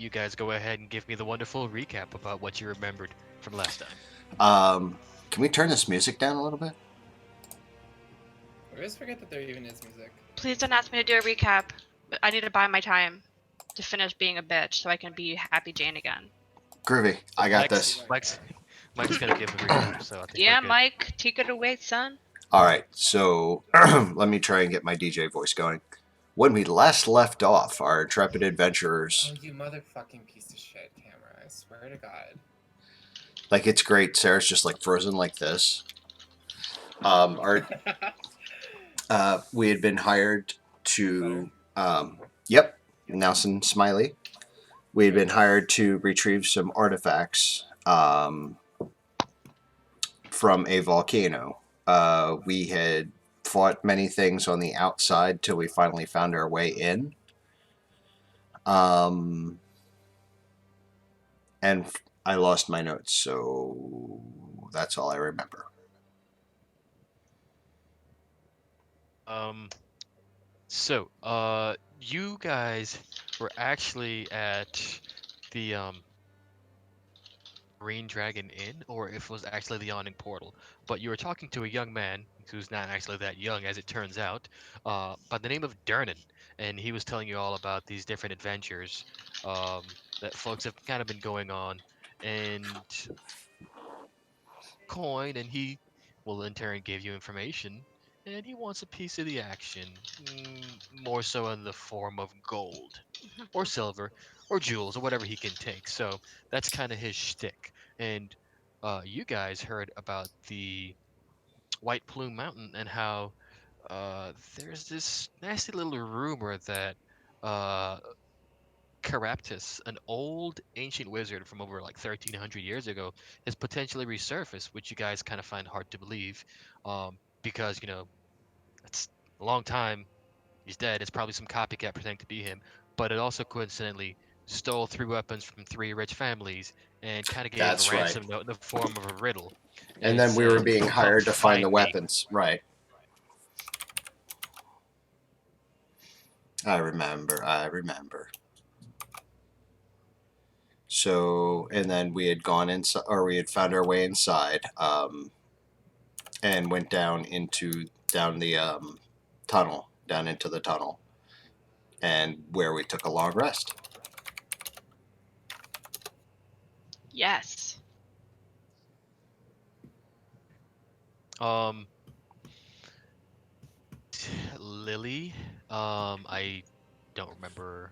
you guys go ahead and give me the wonderful recap about what you remembered from last time. Can we turn this music down a little bit? I always forget that there even is music. Please don't ask me to do a recap. I need to buy my time to finish being a bitch so I can be Happy Jane again. Groovy. I got this. Mike's gonna give the recap, so I think Yeah, we're good. Mike, take it away, son. All right, so let me try and get my DJ voice going. When we last left off, our intrepid adventurers. Oh, you motherfucking piece of shit, camera. I swear to God. Like, it's great. Sarah's just like frozen like this. Our we had been hired to. Yep, Nelson Smiley. We had been hired to retrieve some artifacts from a volcano. We had fought many things on the outside till we finally found our way in. And I lost my notes, so that's all I remember. So, you guys were actually at the Green Dragon Inn, or if it was actually the Yawning Portal. But you were talking to a young man who's not actually that young, as it turns out, by the name of Durnan, and he was telling you all about these different adventures that folks have kind of been going on, and coin, and he will in turn give you information, and he wants a piece of the action, more so in the form of gold, or silver, or jewels, or whatever he can take. So that's kind of his shtick. And you guys heard about the White Plume Mountain and how there's this nasty little rumor that uh, Caraptus, an old ancient wizard from over like 1300 years ago, has potentially resurfaced, which you guys kind of find hard to believe, because it's a long time. He's dead. It's probably some copycat pretending to be him, but it also coincidentally stole three weapons from three rich families and kind of gave a That's right. ransom note in the form of a riddle. And And it then we were said, being "Come hired to find the find me." weapons. Right. I remember. I remember. So, and then we had gone inside, or we had found our way inside, and went down the tunnel, down into the tunnel, and where we took a long rest. Yes. Um, Lilli. I don't remember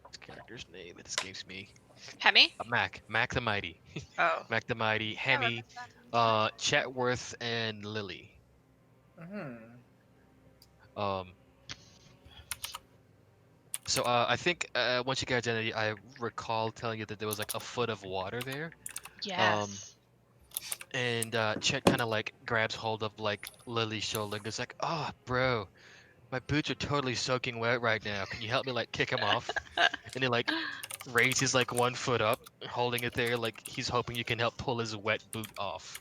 his character's name. It escapes me. Hemi? Mac the Mighty, Oh. Mac the Mighty, Yeah, we're Hemi, done. Chetworth, and Lilli. Hmm. Um, so I think once you get identity, I recall telling you that there was like a foot of water there. Um, Yes. and Chet kind of like grabs hold of like Lily's shoulder and goes like, "Oh, bro, my boots are totally soaking wet right now. Can you help me like kick him off?" And he like raises like one foot up, holding it there, like he's hoping you can help pull his wet boot off.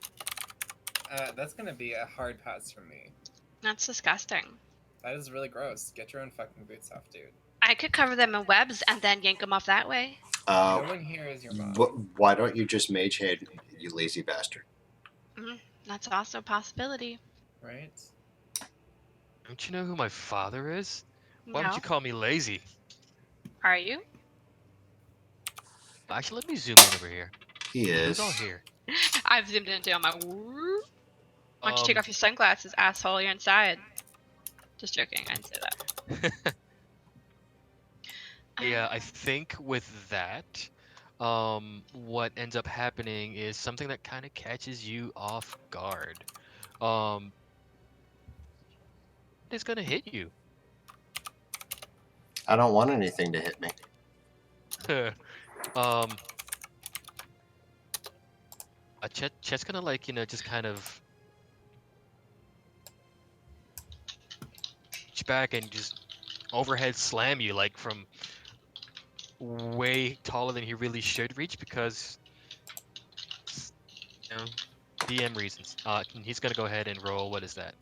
That's gonna be a hard pass from me. That's disgusting. That is really gross. Get your own fucking boots off, dude. I could cover them in webs and then yank them off that way. No one here is your mom. Why don't you just mage hand, you lazy bastard? That's also a possibility. Right? Don't you know who my father is? Why would No. you call me lazy? Are you? Actually, let me zoom in over here. He Who's is. all here? I've zoomed in too. I'm like, whoop. Why don't you take Um, off your sunglasses, asshole? You're inside. Just joking. I didn't say that. Yeah, I think with that, what ends up happening is something that kind of catches you off guard. Um, it's gonna hit you. I don't want anything to hit me. um, Chet's gonna like just kind of reach back and just overhead slam you like from way taller than he really should reach because you know DM reasons. And he's gonna go ahead and roll. What is that?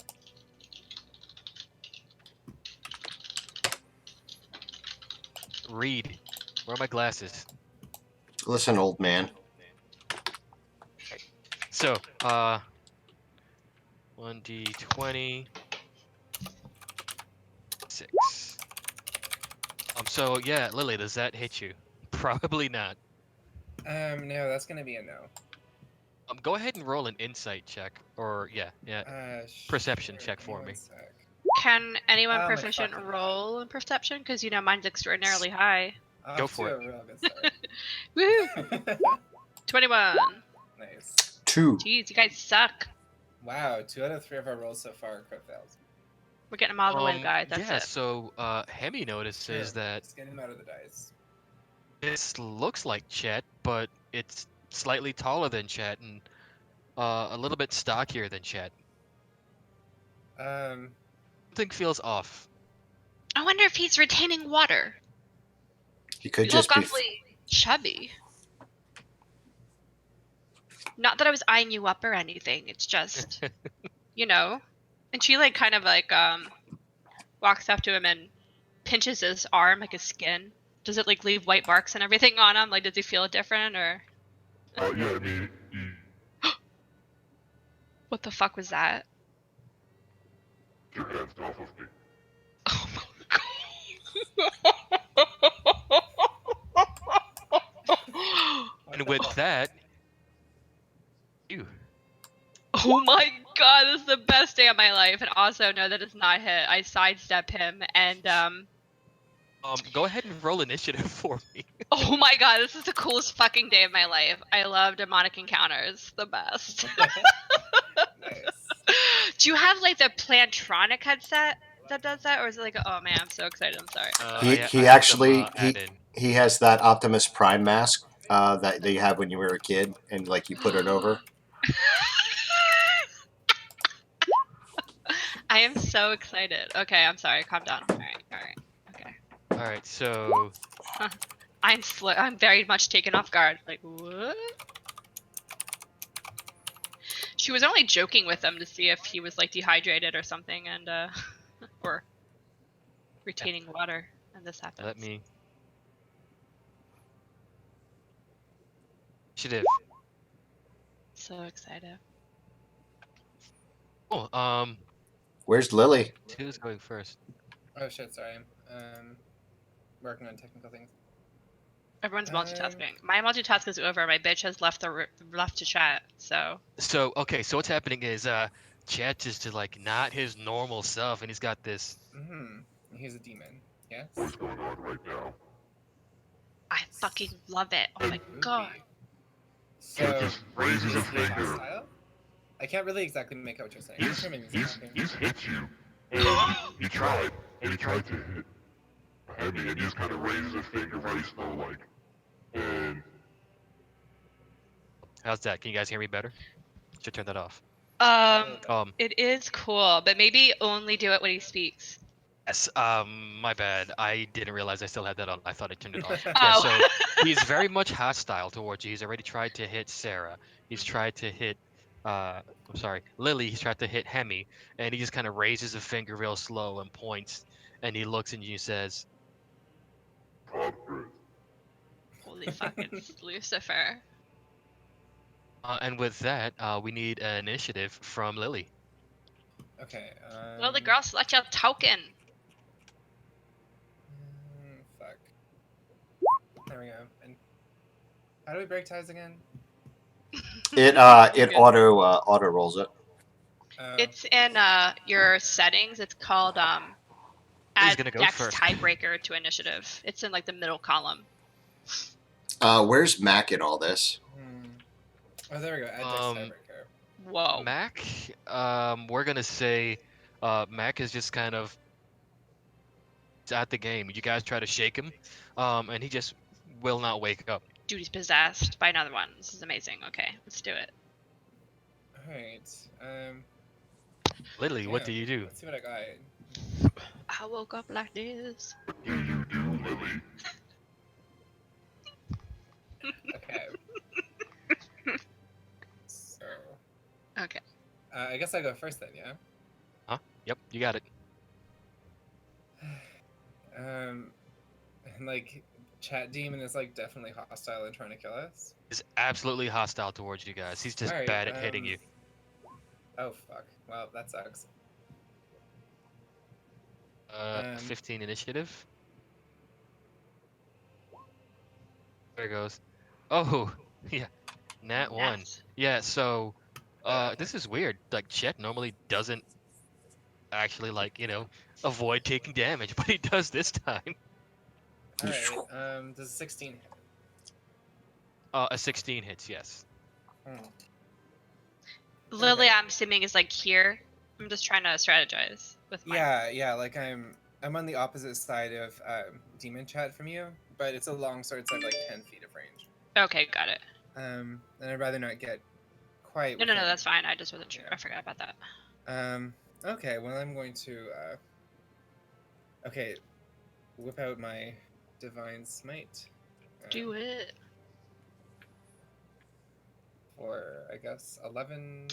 Read. Where are my glasses? Listen, old man. So, 1d20. 6. So yeah, Lily, does that hit you? Probably not. No, that's gonna be a no. Go ahead and roll an insight check, or yeah, perception Sure. check Give me for one me. sec. Can anyone Oh my proficient fucking God. roll in perception? Because mine's extraordinarily high. Go Off for to it. a real good start. Woohoo! 21. Nice. 2. Jeez, you guys suck. Wow, 2 out of 3 of our rolls so far are crit fails. We're getting them out of the way, guys. That's Yeah. it. So Hemi notices Sure. that Just get him out of the dice. this looks like Chet, but it's slightly taller than Chet and a little bit stockier than Chet. Um, Something feels off. I wonder if he's retaining water. He could You just look be. awfully chubby. Not that I was eyeing you up or anything. It's just, you know. And she like kind of like walks up to him and pinches his arm, like his skin. Does it like leave white marks and everything on him? Like, does he feel different or? Yeah, I mean, What the fuck was that? your hands off of me. Oh my god. And with that, you. Oh my god, this is the best day of my life. And also, no, that does not hit. I sidestep him and Go ahead and roll initiative for me. oh my god, this is the coolest fucking day of my life. I love demonic encounters. The best. nice. Do you have like the Plantronic headset that does that? Or is it like, oh man, I'm so excited. I'm sorry. He I have some, actually add in. he has that Optimus Prime mask that you had when you were a kid, and like you put it over. I am so excited. Okay, I'm sorry. Calm down. All right. Okay. All right, so I'm very much taken off guard. Like, what? She was only joking with him to see if he was like dehydrated or something, and or retaining water, and this happens. let me initiative. So excited. Oh, Where's Lily? who's going first? Oh shit, sorry. Working on technical things. Everyone's multitasking. My multitask is over. My bitch has left left to chat. So So okay, so what's happening is Chet is just like not his normal self, and he's got this. He's a demon. Yes. What's going on right now? I fucking love it. Oh my god. So Chet just raises a is he finger. hostile? I can't really exactly make out what you're saying. He's hit you, and he tried to hit Hemi, and he just kind of raises a finger very slow, like, and How's that? Can you guys hear me better? Should turn that off. It is cool, but maybe only do it when he speaks. Yes. My bad. I didn't realize I still had that on. I thought I turned it off. Yeah. Oh. So he's very much hostile towards you. He's already tried to hit Sarah. He's tried to hit. I'm sorry, Lily. He's tried to hit Hemi, and he just kind of raises a finger real slow and points, and he looks at you and says, progress. Holy fucking Lucifer. and with that, we need an initiative from Lily. Okay. Well, the girl select your token. Fuck. There we go. And how do we break ties again? It Good. auto rolls it. It's in your settings. It's called Who's add gonna go Dex first? tiebreaker to initiative. It's in like the middle column. Where's Mac in all this? Oh, there we go. Add Dex tiebreaker. Whoa. Mac, we're gonna say, Mac is just kind of at the game. You guys try to shake him, and he just will not wake up. Dude, he's possessed by another one. This is amazing. Okay, let's do it. Alright. Lily, what Yeah, do you do? Let's see what I got. I woke up like this. What do you do, Lily? Okay. So, Okay. I guess I go first then, yeah? Yep, you got it. And like, chat demon is like definitely hostile and trying to kill us? Is absolutely hostile towards you guys. He's just Alright, bad at hitting you. Oh fuck. Well, that sucks. Um, 15 initiative. There it goes. Oh, yeah. Nat 1. Nats. Yeah, so this is weird. Like Chet normally doesn't actually avoid taking damage, but he does this time. Alright, does 16 hit? A 16 hits, yes. Hmm. Lily, Okay. I'm assuming, is like here. I'm just trying to strategize with my. Yeah, like I'm on the opposite side of demon chat from you, but it's a long sword, so I have like 10 feet of range. Okay, got it. And I'd rather not get quite. No, within. that's fine. I just wasn't sure. Yeah. I forgot about that. Okay, well I'm going to okay, whip out my divine smite. Do it. For I guess 11,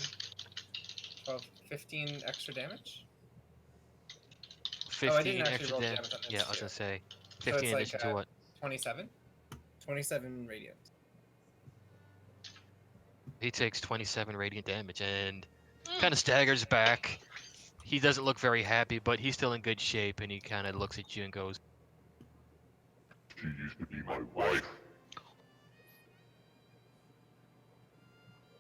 12, 15 extra damage. 15 I didn't actually extra roll damage. damage on this Yeah, I was too. gonna say. So 15 it's like addition to what? 27? 27 radiant. He takes 27 radiant damage and kind of staggers back. He doesn't look very happy, but he's still in good shape, and he kind of looks at you and goes, She used to be my wife.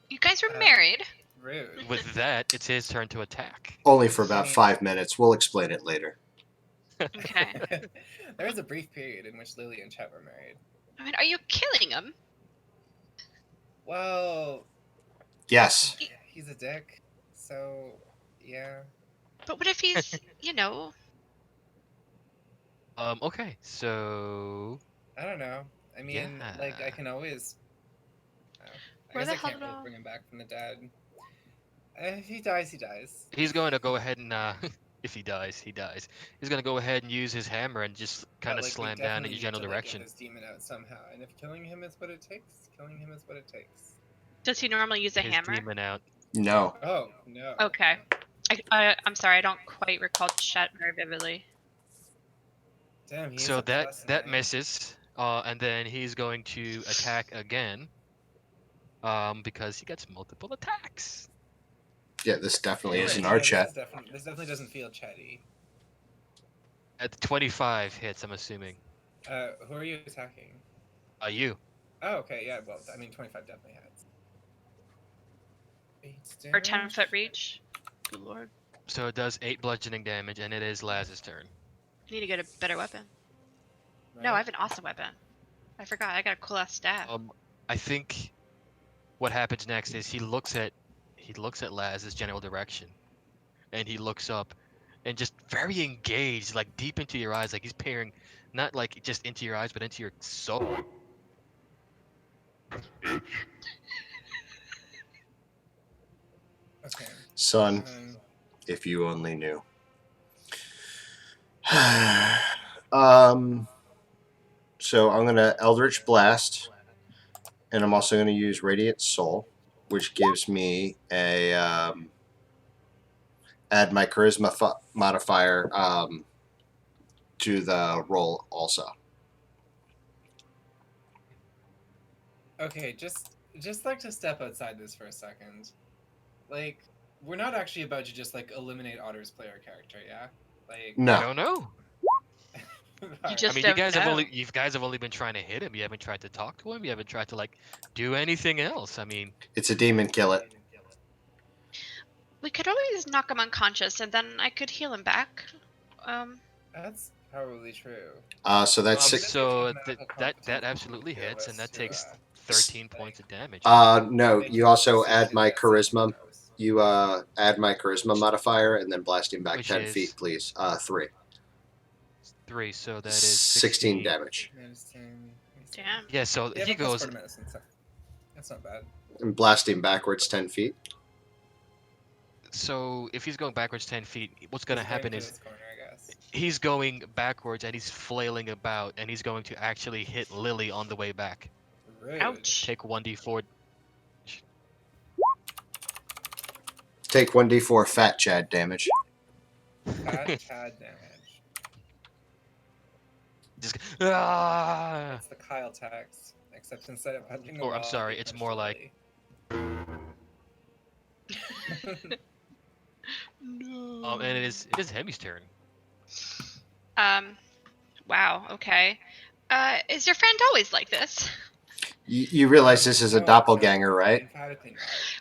You guys were Uh, married. Rude. with that, it's his turn to attack. Only for about 5 minutes. We'll explain it later. Okay. There was a brief period in which Lilli and Chet were married. I mean, are you killing him? Well, Yes. he's a dick. So, yeah. But what if he's, Okay, so I don't know. I mean, like, I Yeah. can always. I Where guess the I hell can't did really all- bring him back from the dead. If he dies, he dies. he's going to go ahead and, if he dies, he dies. He's going to go ahead and use his hammer and just kind But, of like, we slam down in definitely your need general to, like, get direction. this demon out somehow. And if killing him is what it takes, killing him is what it takes. Does he normally use a His hammer? demon out. No. Oh, no. Okay. I'm sorry, I don't quite recall Chet very vividly. Damn, he's So a that plus that 9. misses, and then he's going to attack again, because he gets multiple attacks. Yeah, this definitely Right, isn't yeah, our this chat. this definitely doesn't feel chatty. At 25 hits, I'm assuming. Who are you attacking? You. Oh, okay, yeah, well, I mean, 25 definitely hits. 8 Or 10 damage. foot reach. Good lord. So it does 8 bludgeoning damage, and it is Laz's turn. I need to get a better weapon. No, I have an awesome weapon. I forgot, I got a cool ass staff. I think what happens next is he looks at Laz's general direction, and he looks up, and just very engaged, like deep into your eyes, like he's peering, not like just into your eyes, but into your soul. Bitch. Okay. Son, Um, if you only knew. So I'm going to Eldritch Blast, and I'm also going to use Radiant Soul, which gives me a add my charisma modifier to the roll also. okay, just like to step outside this for a second. Like, we're not actually about to just like eliminate Otter's player character, yeah? Like, I No. don't know. alright. just I mean, don't know. you guys have only been trying to hit him. You haven't tried to talk to him. You haven't tried to do anything else. I mean, It's a demon, kill it. We could always knock him unconscious and then I could heal him back. That's probably true. So that's Um, six. so Medical that competence absolutely would give hits, and us that to, takes 13 points of damage. No, make you it also suited add to my that saving charisma. throws. You add my charisma modifier and then blast him back Which 10 is? feet, please. 3. 3, so that is 16 damage. Medicine. Damn. Yeah, so Yeah, he but plus goes. 4 to medicine, so that's not bad. And blast him backwards 10 feet. So if he's going backwards 10 feet, what's going to He's going happen to is this corner, I guess. he's going backwards and he's flailing about, and he's going to actually hit Lilli on the way back. Rude. Ouch. Take 1d4. Take 1d4 fat Chad damage. Fat Chad damage. Just ah. It's the Kyle tax, except instead of punching the Or I'm wall, sorry, he it's punched more the like lily. No. and it is Hemi's turn. Wow. Okay. Is your friend always like this? You realize this is a No, doppelganger, right? Emphatically not.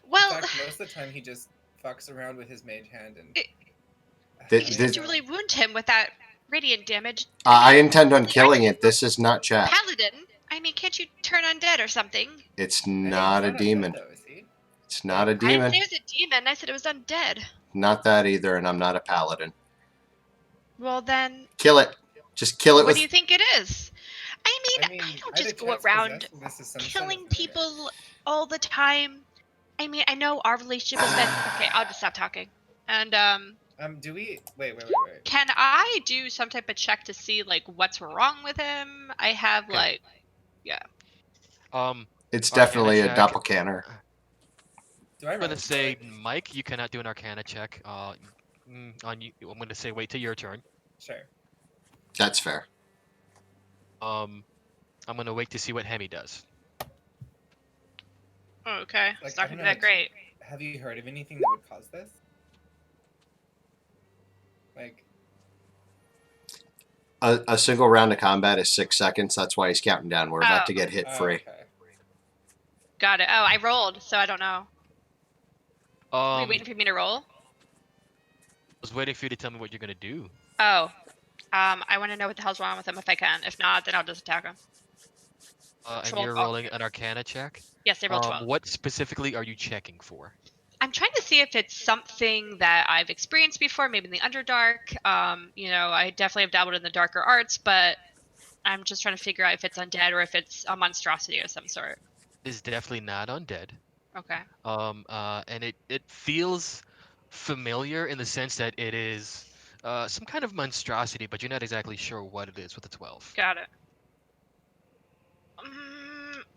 Well, In fact, most of the time he just fucks around with his mage hand and. It- I Th- you don't seem this- to know. really wound him with that radiant damage. I intend on Lily, killing it. This is not chat. Paladin. I mean, can't you turn undead or something? It's Hey, he's not a undead demon. though, is he? It's not a I didn't demon. say it was a demon. I said it was undead. Not that either, and I'm not a paladin. Well, then, Kill it. Just kill it what with. do you think it is? I mean, I don't either just go Chet's around possessed or this is some son of killing Hemi. people all the time. I mean, I know our relationship has been okay. I'll just stop talking. And Do we wait? can I do some type of check to see like what's wrong with him? I have Okay. like, It's Arcana definitely a check. doppelganger. Do I I'm roll? gonna say, Mike, you cannot do an Arcana check. On you, I'm gonna say wait till your turn. Sure. That's fair. I'm gonna wait to see what Hemi does. oh, okay, Like, it's I not don't gonna be know, that great. Have you heard of anything that would cause this? Like, A single round of combat is 6 seconds. That's why he's counting down. We're about to get hit free. Okay. Got it. Oh, I rolled, so I don't know. Are you I waiting for me to roll? was waiting for you to tell me what you're gonna do. Oh, I want to know what the hell's wrong with him if I can. If not, then I'll just attack him. And 12. you're rolling an Arcana check. Yes, they rolled 12. What specifically are you checking for? I'm trying to see if it's something that I've experienced before, maybe in the Underdark. I definitely have dabbled in the darker arts, but I'm just trying to figure out if it's undead or if it's a monstrosity of some sort. Is definitely not undead. Okay. And it feels familiar in the sense that it is some kind of monstrosity, but you're not exactly sure what it is with the 12. Got it.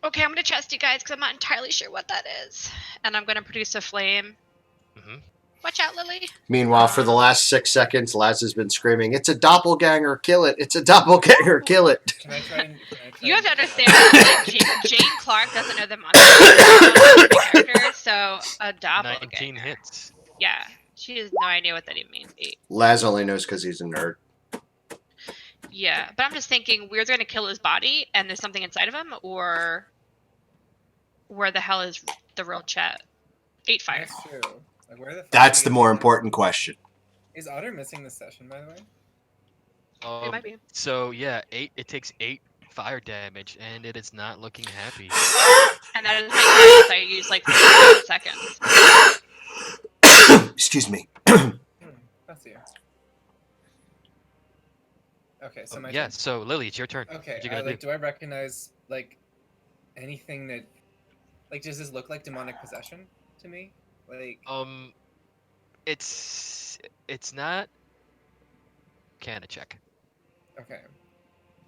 Okay, I'm gonna trust you guys because I'm not entirely sure what that is, and I'm gonna produce a flame. Mm-hmm. Watch out, Lily. Meanwhile, for the last 6 seconds, Laz has been screaming, "It's a doppelganger! Kill it! It's a doppelganger! Kill it!" Can I try? You have to understand, like, Jane Clark doesn't know the monster character, so a 19 doppelganger. hits. Yeah, she has no idea what that even means. Laz only knows because he's a nerd. Yeah, but I'm just thinking we're going to kill his body and there's something inside of him, or where the hell is the real Chet? 8 fire. That's true. Like, where the fuck That's is the he? more important question. Is Otter missing this session, by the way? It might be. So yeah, it takes 8 fire damage, and it is not looking happy. And that is my so I use like 30 seconds. Excuse me. That's you. Okay, so my Yeah, turn. so Lily, it's your turn. Okay, What you gonna like, do I recognize like anything that, like, does this look like demonic possession to me? Like, It's not Arcana check. okay.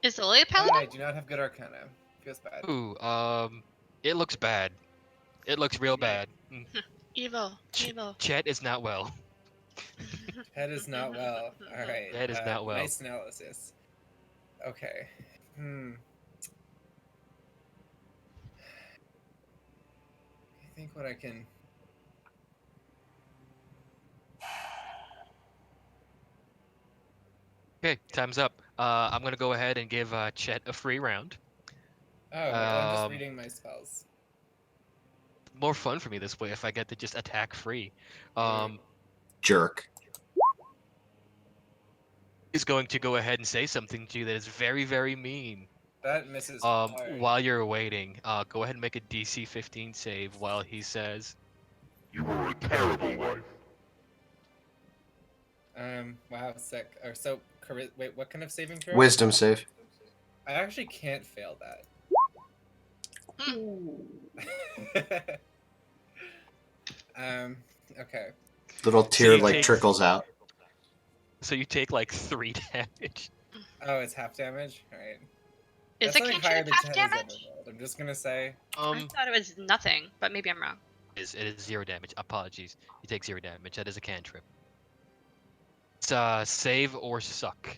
Is Lily a I paladin? do not have good Arcana. Feels bad. Ooh, it looks bad. It looks real bad. Evil. Evil. Chet is not well. Head is not well. All right. That is not well. Nice analysis. Okay. I think what I can. Okay, time's up. I'm gonna go ahead and give Chet a free round. Oh, I'm just Um, reading my spells. More fun for me this way if I get to just attack free. Jerk. He's going to go ahead and say something to you that is very, very mean. That misses hard. While you're waiting, go ahead and make a DC 15 save while he says, You were a terrible wife. Wow, sick. Or so, wait, what kind of saving throw? Wisdom save. I actually can't fail that. Okay. Little tear you like take- trickles out. so you take like 3 damage. Oh, it's half damage? Alright. Is That's it something higher cantrip than half 10 is damage? overrolled. I'm just gonna say. I thought it was nothing, but maybe I'm wrong. It is 0 damage. Apologies. You take 0 damage. That is a cantrip. It's save or suck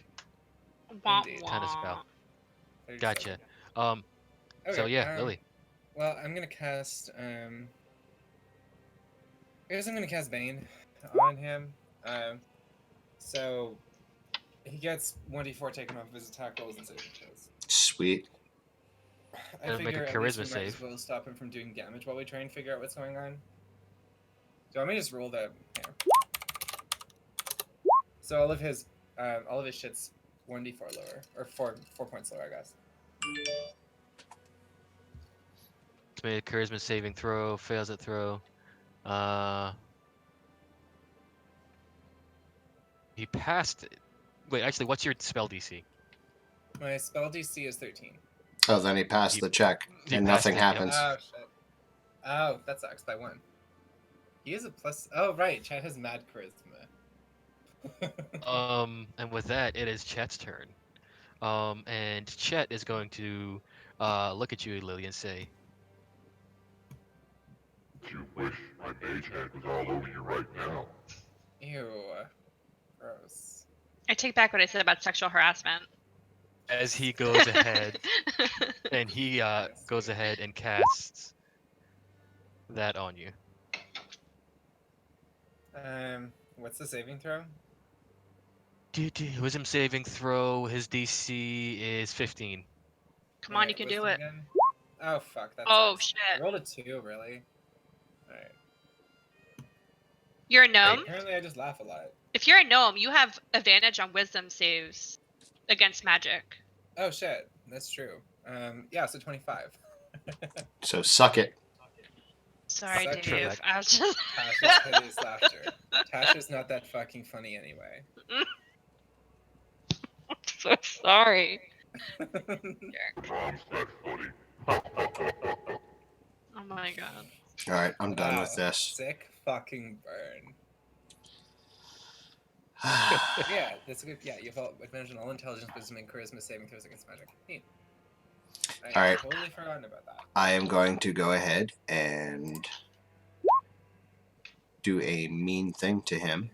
Wah, Indeed. kind of spell. Gotcha. 37. Um. So Okay. yeah, Lily. Well, I'm gonna cast. I guess I'm gonna cast Bane on him. So he gets 1d4 taken off of his attack rolls and saving throws. Sweet. I Gonna make a figure at least we charisma might as save. well stop him from doing damage while we try and figure out what's going on. So let me just roll the. Here. So all of his shit's 1d4 lower, or 4 points lower, I guess. Let's make a charisma saving throw. Fails at throw. Uh. He passed it. Wait, actually, what's your spell DC? My spell DC is 13. Oh, then he passed He- the check, he and passed nothing it, yep. happens. Oh shit. Oh, that sucks by 1. He is a plus. Oh right, Chad has mad charisma. And with that, it is Chet's turn. And Chet is going to look at you, Lily, and say, You wish my mage hand was all over you right now. Ew. Gross. I take back what I said about sexual harassment. as he goes ahead, and he goes ahead and casts that on you. What's the saving throw? Wisdom saving throw. His DC is 15. Come on, you can do wisdom it. Again? Oh fuck, that Oh sucks. shit. I rolled a 2, really? Alright. You're a gnome? Apparently I just laugh a lot. If you're a gnome, you have advantage on wisdom saves against magic. Oh shit, that's true. Yeah, so 25. So suck it. Sorry, Suck Dave. it. I was just. Tasha's hideous laughter. Tasha's not that fucking funny anyway. So sorry. Mom's that funny. Oh my god. All right, I'm done with Wow, this. Sick fucking burn. Yeah, that's a good. Yeah, you have advantage on all intelligence, wisdom, and charisma saving throws against magic. Neat. I All right. totally forgotten about that. I am going to go ahead and do a mean thing to him.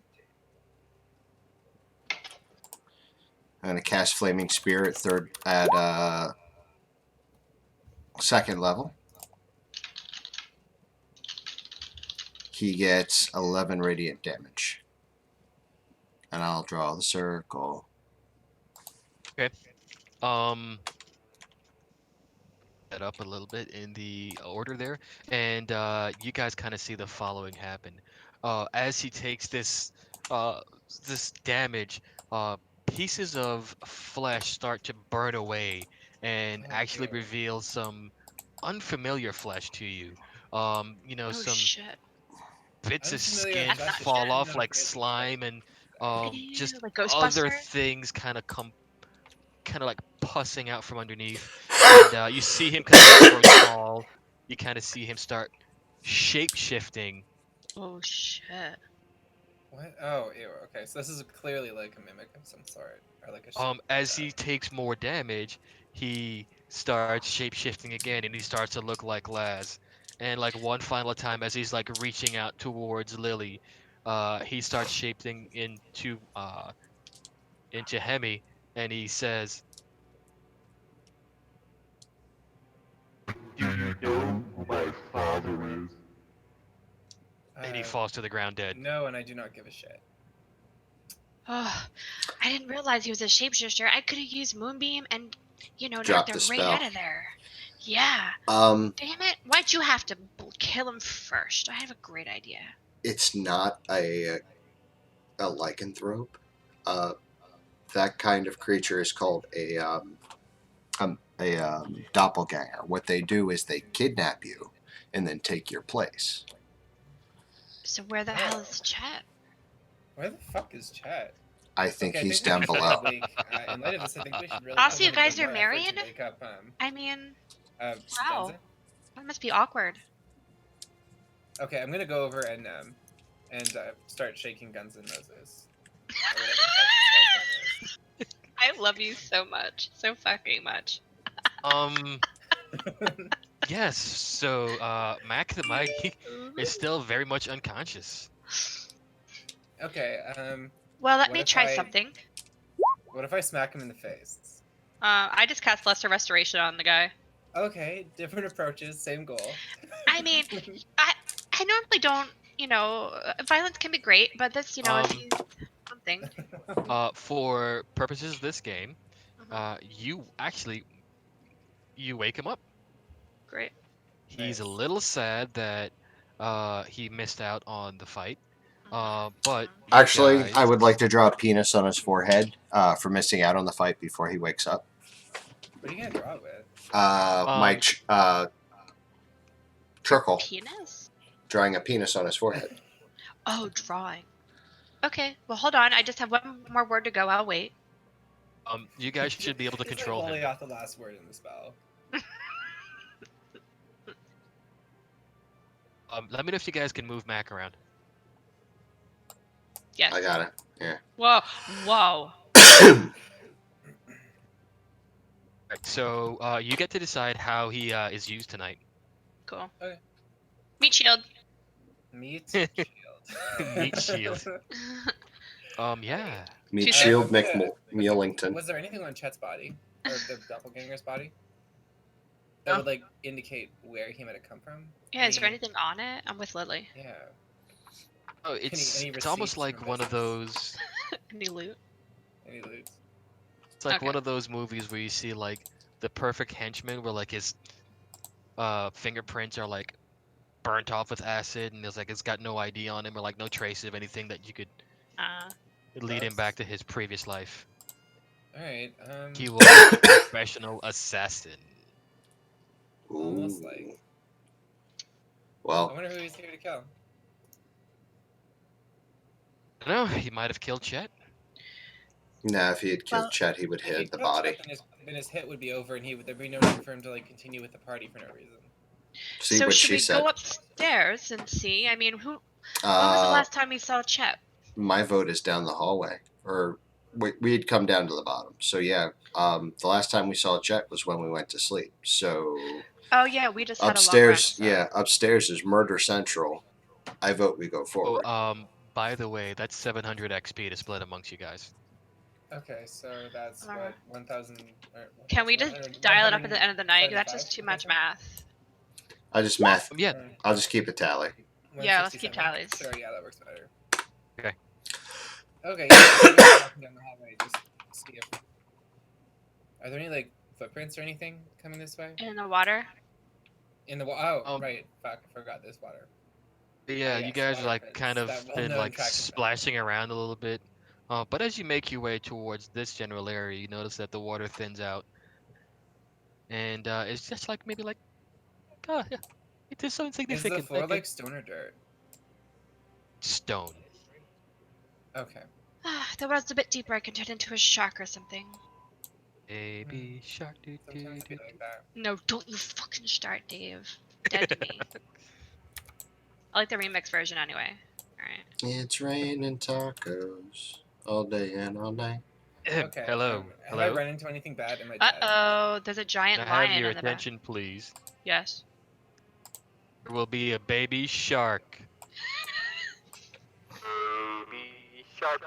I'm going to cast Flaming Spear at second level. He gets 11 radiant damage. And I'll draw the circle. That up a little bit in the order there, and you guys kind of see the following happen. As he takes this damage, pieces of flesh start to burn away and Oh, actually ew. reveal some unfamiliar flesh to you. Oh Some shit. bits of Unfamiliar skin flesh fall is off not a like great slime and Ew, just like other Ghostbusters? things kind of like pussing out from underneath. And you see him kind of grow tall. You kind of see him start shape shifting. Oh shit. What? Oh, ew. Okay, so this is clearly like a mimic of some sort, or like a shape. As he takes more damage, he starts shape shifting again, and he starts to look like Laz. And like one final time, as he's like reaching out towards Lily, he starts shaping into Hemi, and he says, Do you know who my father is? and he falls to the ground dead. No, and I do not give a shit. Oh, I didn't realize he was a shapeshifter. I could have used Moonbeam and, knocked Drop him the right spell. out of there. Yeah. Um, Damn it. Why'd you have to kill him first? I have a great idea. it's not a lycanthrope. That kind of creature is called a doppelganger. What they do is they kidnap you and then take your place. So where the hell is Chet? Where the fuck is Chad? I think Okay, I he's think we down should below. probably, in light of this, I think we should really. Also, put in you a guys bit are more effort married? to wake up, I mean, wow. Gunza. That must be awkward. Okay, I'm gonna go over and start shaking Guns N' Roses. Or whatever the fuck this guy's I love you so much. So fucking much. Um, yes. So, Mac the Mighty is still very much unconscious. name is. Okay, Well, let what me if try I- something. what if I smack him in the face? I just cast Lesser Restoration on the guy. Okay, different approaches, same goal. I mean, I normally don't. Violence can be great, but this, if Um, he's something. for purposes of this game, Mhm. you wake him up. Great. He's a Nice. little sad that he missed out on the fight. But Mhm. you Actually, guys, I would like to draw a penis on his forehead for missing out on the fight before he wakes up. What are you gonna draw it with? My um, Your Trickle, penis? drawing a penis on his forehead. Oh, drawing. Okay. Well, hold on. I just have one more word to go. I'll wait. you guys should be able to He's like control him. holding off the last word in the spell. Let me know if you guys can move Mac around. Yes. I got it. Whoa. Whoa. Right, so you get to decide how he is used tonight. Cool. Okay. Meat shield. Meat shield. Meat shield. Yeah. Meat Too Shield Okay. McMullington. Was there anything on Chet's body or the doppelganger's body that No. would like indicate where he might have come from? Yeah, is there anything on it? I'm with Lilli. Yeah. Oh, it's any it's almost receipts like from one of visits? those. Any loot? Any loot? It's like Okay. one of those movies where you see like the perfect henchman, where like his fingerprints are like burnt off with acid, and there's like it's got no ID on him or like no trace of anything that you could Uh, lead him Gross. back to his previous life. All right. He was a professional assassin. Almost Ooh. like. I Well, wonder who he's here to kill. I don't know, he might have killed Chet. nah, if he had killed Well, Chet, he would If he hit the killed body. Chet, then his hit would be over, and there'd be no need for him to like continue with the party for no reason. See so what should she we said. go upstairs and see? I mean, when was the last time we saw Chet? My vote is down the hallway. Or we had come down to the bottom. So yeah, the last time we saw Chet was when we went to sleep. So Oh yeah, we just had a long upstairs, rest. So. yeah, upstairs is Murder Central. I vote we go Oh, forward. by the way, that's 700 XP to split amongst you guys. Okay, so that's Alright. what 1,000. Can we just dial it up at the end of the night? That's just too much math. I just math. Yeah. I'll just keep a tally. Yeah, let's keep 167. tallies. Sure, yeah, that works better. Okay. Okay, yeah, so we're walking down the hallway, just see if. Are there any like footprints or anything coming this way? In the water. In the oh, Um, right, fuck, I forgot this water. Yeah, you yes, guys are water like prints, kind of that been well-known like track and splashing around a little bit. But as you make your way towards this general area, you notice that the water thins out, and it's just like maybe like, yeah, it is so Is the insignificant. floor Like like stone or dirt? stone. Okay. That was a bit deeper. I can turn into a shark or something. Baby shark, do do Sometimes do. be like that. No, don't you fucking start, Dave. Dead to me. I like the remix version anyway. Alright. It's raining tacos all day and all night. Okay. Hello, Have I hello. run into anything bad? Am I Uh dead? oh, there's a Can giant I have lion your in the back. attention, please? Yes. There will be a baby shark. Baby shark.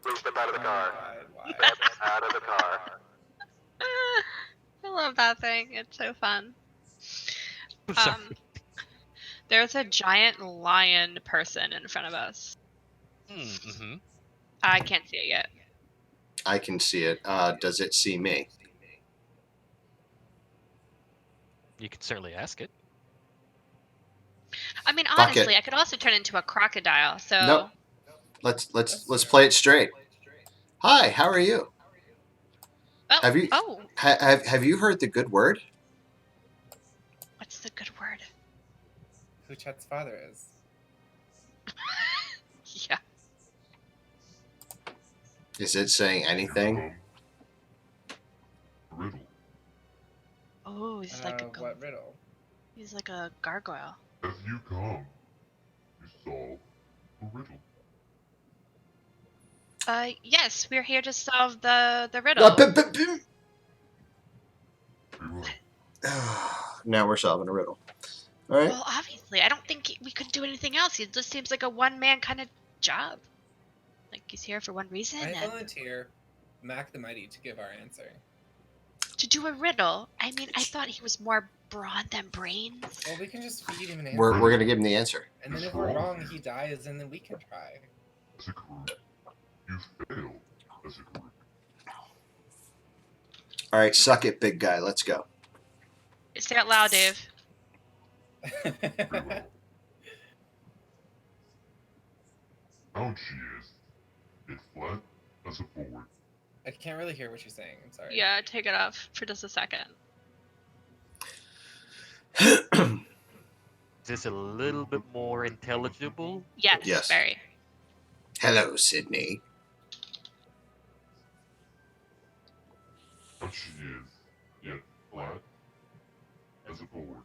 Please step out of the car. Why? Step out of the car. I love that thing. It's so fun. I'm sorry. There's a giant lion person in front of us. Mm-hmm. I can't see it yet. I can see it. Does it see me? You can certainly ask it. I mean, Fuck honestly, it. I could also turn into a crocodile. So. Nope. Let's play it straight. Hi, how are you? Oh. Have you Oh. have you heard the good word? What's the good word? Who Chet's father is? Yeah. Is it saying anything? Riddle. Oh, he's like a. What riddle? He's like a gargoyle. As you come, you solve a riddle. Yes, we're here to solve the riddle. We will. Now we're solving a riddle. All right. Well, obviously, I don't think we could do anything else. It just seems like a one-man kind of job. Like he's here for one reason. I And... volunteer. Mac the Mighty to give our answer. To do a riddle? I mean, I thought he was more brawn than brains. Well, we can just feed him an answer. We're gonna give him the answer. And then if we're wrong, he dies, and then we can try. As a group, you failed as a group. All right, suck it, big guy. Let's go. Say it loud, Dave. Very well. Round she is. It flat as a board. I can't really hear what you're saying. I'm sorry. Yeah, take it off for just a second. Is this a little bit more intelligible? Yes, Yes. very. Hello, Sydney. Round she is. Yet flat as a board.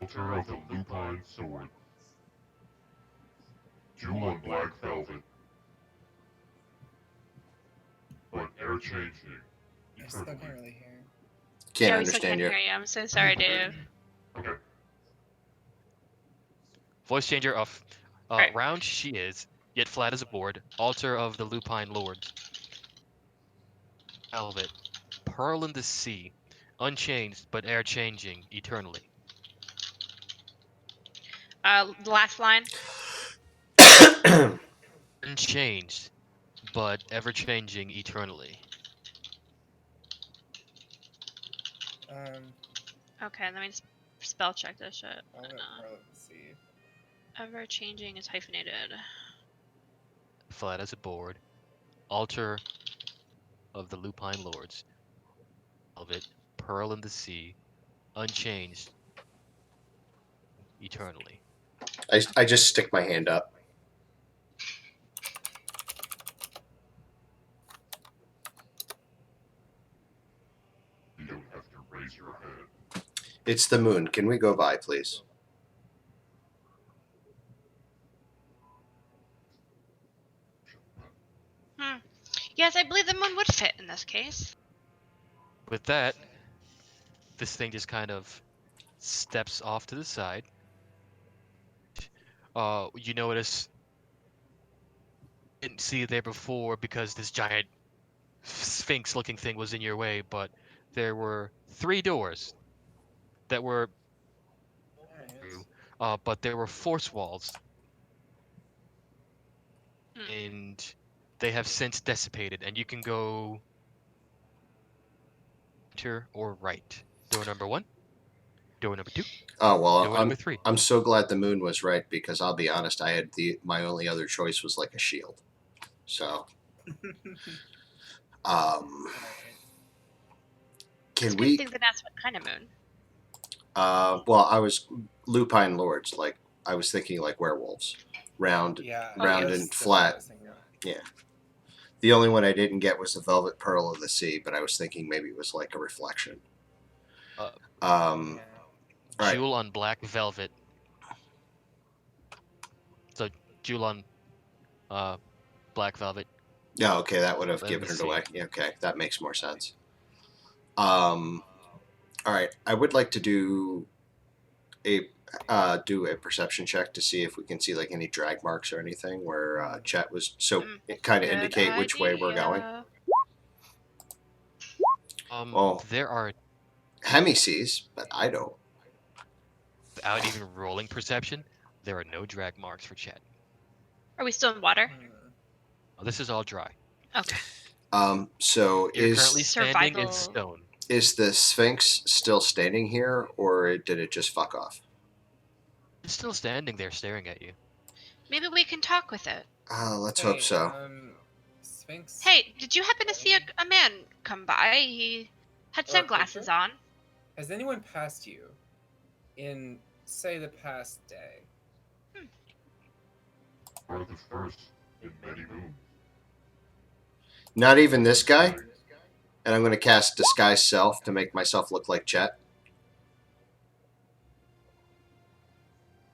Altar of the lupine sword. Jewel on black velvet. But air changing. I still Eternally. can't really hear. Can't Yeah, we still understand can't you. hear you. I'm so sorry, Dave. Okay. Voice changer of Right. round she is, yet flat as a board. Altar of the lupine lords. Velvet. Pearl in the sea. Unchanged, but air changing eternally. The last line. Unchanged, but ever changing eternally. Okay, let me spell check this shit. I'll let Pearl of the Sea. Ever changing is hyphenated. Flat as a board. Altar of the lupine lords. Velvet. Pearl in the sea. Unchanged. Eternally. I just stick my hand up. You don't have to raise your head. It's the moon. Can we go by, please? Yes, I believe the moon would fit in this case. With that, this thing just kind of steps off to the side. You notice didn't see it there before because this giant sphinx-looking thing was in your way, but there were 3 doors that were, but there were force walls, and they have since dissipated, and you can go center or right. Door number 1, door number 2, Oh well, door number 3. I'm so glad the moon was right because I'll be honest, I had my only other choice was like a shield. So, can It's we? good thing that that's what kind of moon. Well, I was lupine lords. Like I was thinking like werewolves, round, Yeah. round yes. and That's flat. what I was thinking of. The only one I didn't get was the velvet pearl of the sea, but I was thinking maybe it was like a reflection. Yeah. Right. Jewel on black velvet. So jewel on black velvet. Yeah, okay, that would have Let given me it see. away. Yeah, okay, that makes more sense. All right, I would like to do a perception check to see if we can see like any drag marks or anything where Chet was. So it kind of Good indicate which way we're going. idea. Well, There are, Hemi sees, but I don't. without even rolling perception, there are no drag marks for Chet. Are we still in water? Oh, this is all dry. Okay. So You're currently standing in Survival. stone. is the Sphinx still standing here, or did it just fuck off? It's still standing there staring at you. Maybe we can talk with it. Let's hope so. Sphinx. Hey, did you happen to see a man come by? He had Or a sunglasses picture? on. Has anyone passed you in, say, the past day? Or the first in many moons. Not even this guy? And I'm going to cast Disguise Self to make myself look like Chet.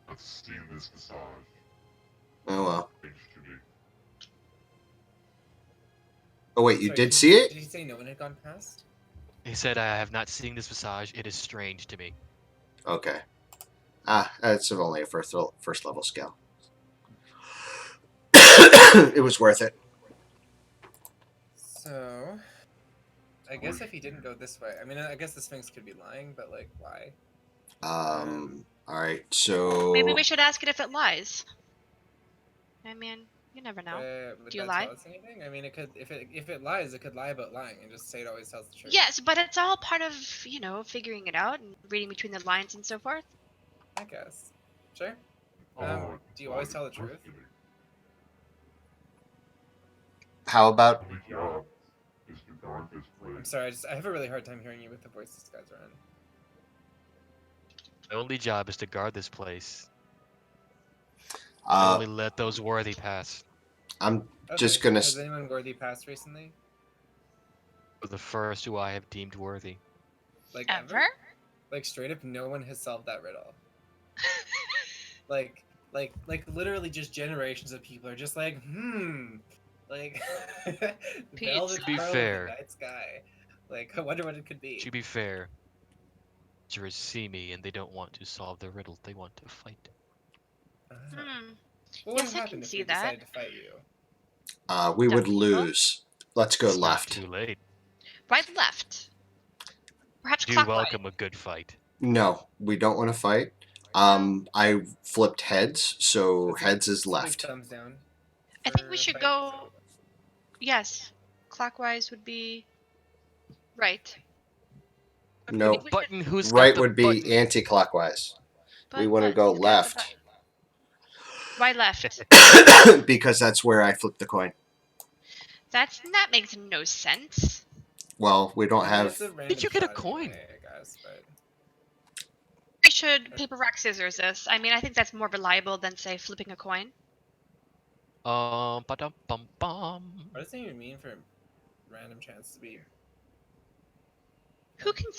I've seen this visage. Oh well. Strange to me. Oh wait, you Sorry, did see it? Did you say no one had gone past? He said, I have not seen this visage. It is strange to me. Okay. It's only a first level skill. It was worth it. So, I guess if he didn't go this way, I mean, I guess the Sphinx could be lying, but like, why? All right. So Maybe we should ask it if it lies. I mean, you never know. Would Do you that lie? tell us anything? I mean, it could. If it lies, it could lie about lying and just say it always tells the truth. Yes, but it's all part of, figuring it out and reading between the lines and so forth. I guess. Sure. Oh, Do you always tell the truth? how about The job is to guard this I'm place. sorry. I have a really hard time hearing you with the voice these guys are in. My only job is to guard this place. uh Only let those worthy pass. I'm Okay. just gonna Has anyone worthy passed recently? For the first who I have deemed worthy. Like Ever? Like straight up, no one has solved that riddle. Like literally, just generations of people are just like, like Pete. velvet To be pearl of fair. the night sky. Like, I wonder what it could be. To be fair, jurors see me and they don't want to solve the riddle. They want to fight. Hmm. What would Yes, I happen can if see we that. decided to fight you? we would Dumb people. lose. Let's go It's not left. too late. Right, left. Perhaps Do clockwise. welcome a good fight. No, we don't want to fight. I flipped heads, so That's a- heads is that's a big left. thumbs down. I think we for should fight. go. Yes, clockwise would be right. No, The button. Who's got right the would be button? anti-clockwise. We But want to go who's got the left button? Why left? because that's where I flipped the coin. That makes no sense. Well, we don't I mean, have. it's a random Did you get a shot coin? anyway, I guess, but We should paper rock scissors this. I mean, I think that's more reliable than say flipping a coin. Ba-dum bum bum. what does it even mean for random chance to be? Who can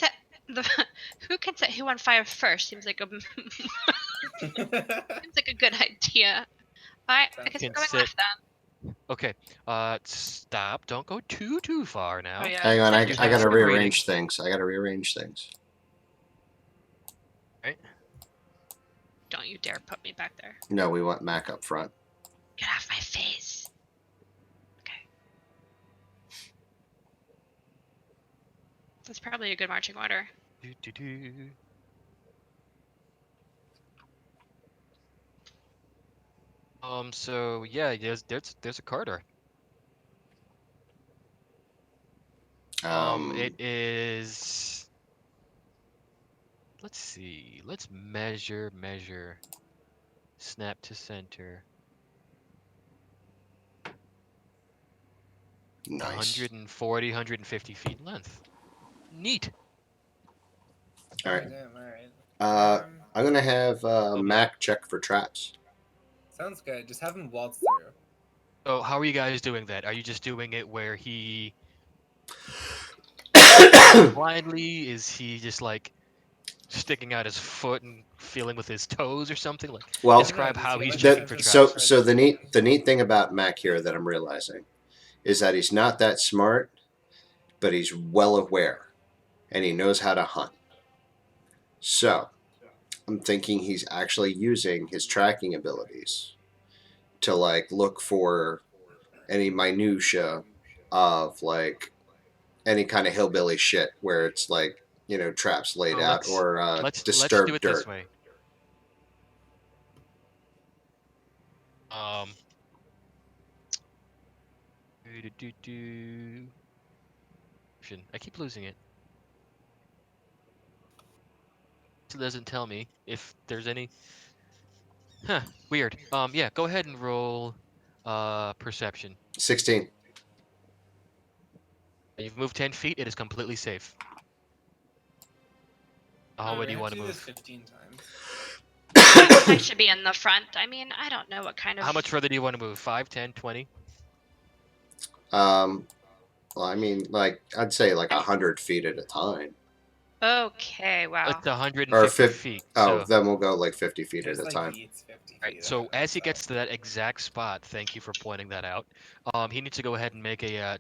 set who on fire first? Seems like a seems like a good idea. Alright, I guess we're Can going set- left then. Okay. Stop. Don't go too far now. Oh yeah. Hang on, I You gotta have some rearrange reading. things. I gotta rearrange things. Right. Don't you dare put me back there. No, we want Mac up front. Get off my face. Okay. That's probably a good marching order. Do. So yeah, there's a Carter. It is. Let's see. Let's measure. Snap to center. Nice. 140, 150 feet in length. Neat. All right. Damn, all right. I'm gonna have Mac check for traps. Sounds good. Just have him waltz through. So how are you guys doing that? Are you just doing it where he blindly? Is he just like sticking out his foot and feeling with his toes or something? Like Well, describe does how he he's have checking a for sense traps. of so the presence? neat thing about Mac here that I'm realizing is that he's not that smart, but he's well aware, and he knows how to hunt. So I'm thinking he's actually using his tracking abilities to like look for any minutia of like any kind of hillbilly shit where it's like traps laid So out or let's do disturbed it dirt. this way. Um. do. I keep losing it. It doesn't tell me if there's any. Huh. Weird. Yeah. Go ahead and roll. Perception. 16. You've moved 10 feet. It is completely safe. How We would you have want to to do this move? 15 times. I should be in the front. I mean, I don't know what kind of. How much further do you want to move? 5, 10, 20? Well, I mean, like I'd say like 100 feet at a time, Okay, wow. It's 150 or 50. feet. Oh, So, then we'll go like 50 feet There's at a like time. beats 50 right. feet. So as he gets to that exact spot, thank you for pointing that out. He needs to go ahead and make a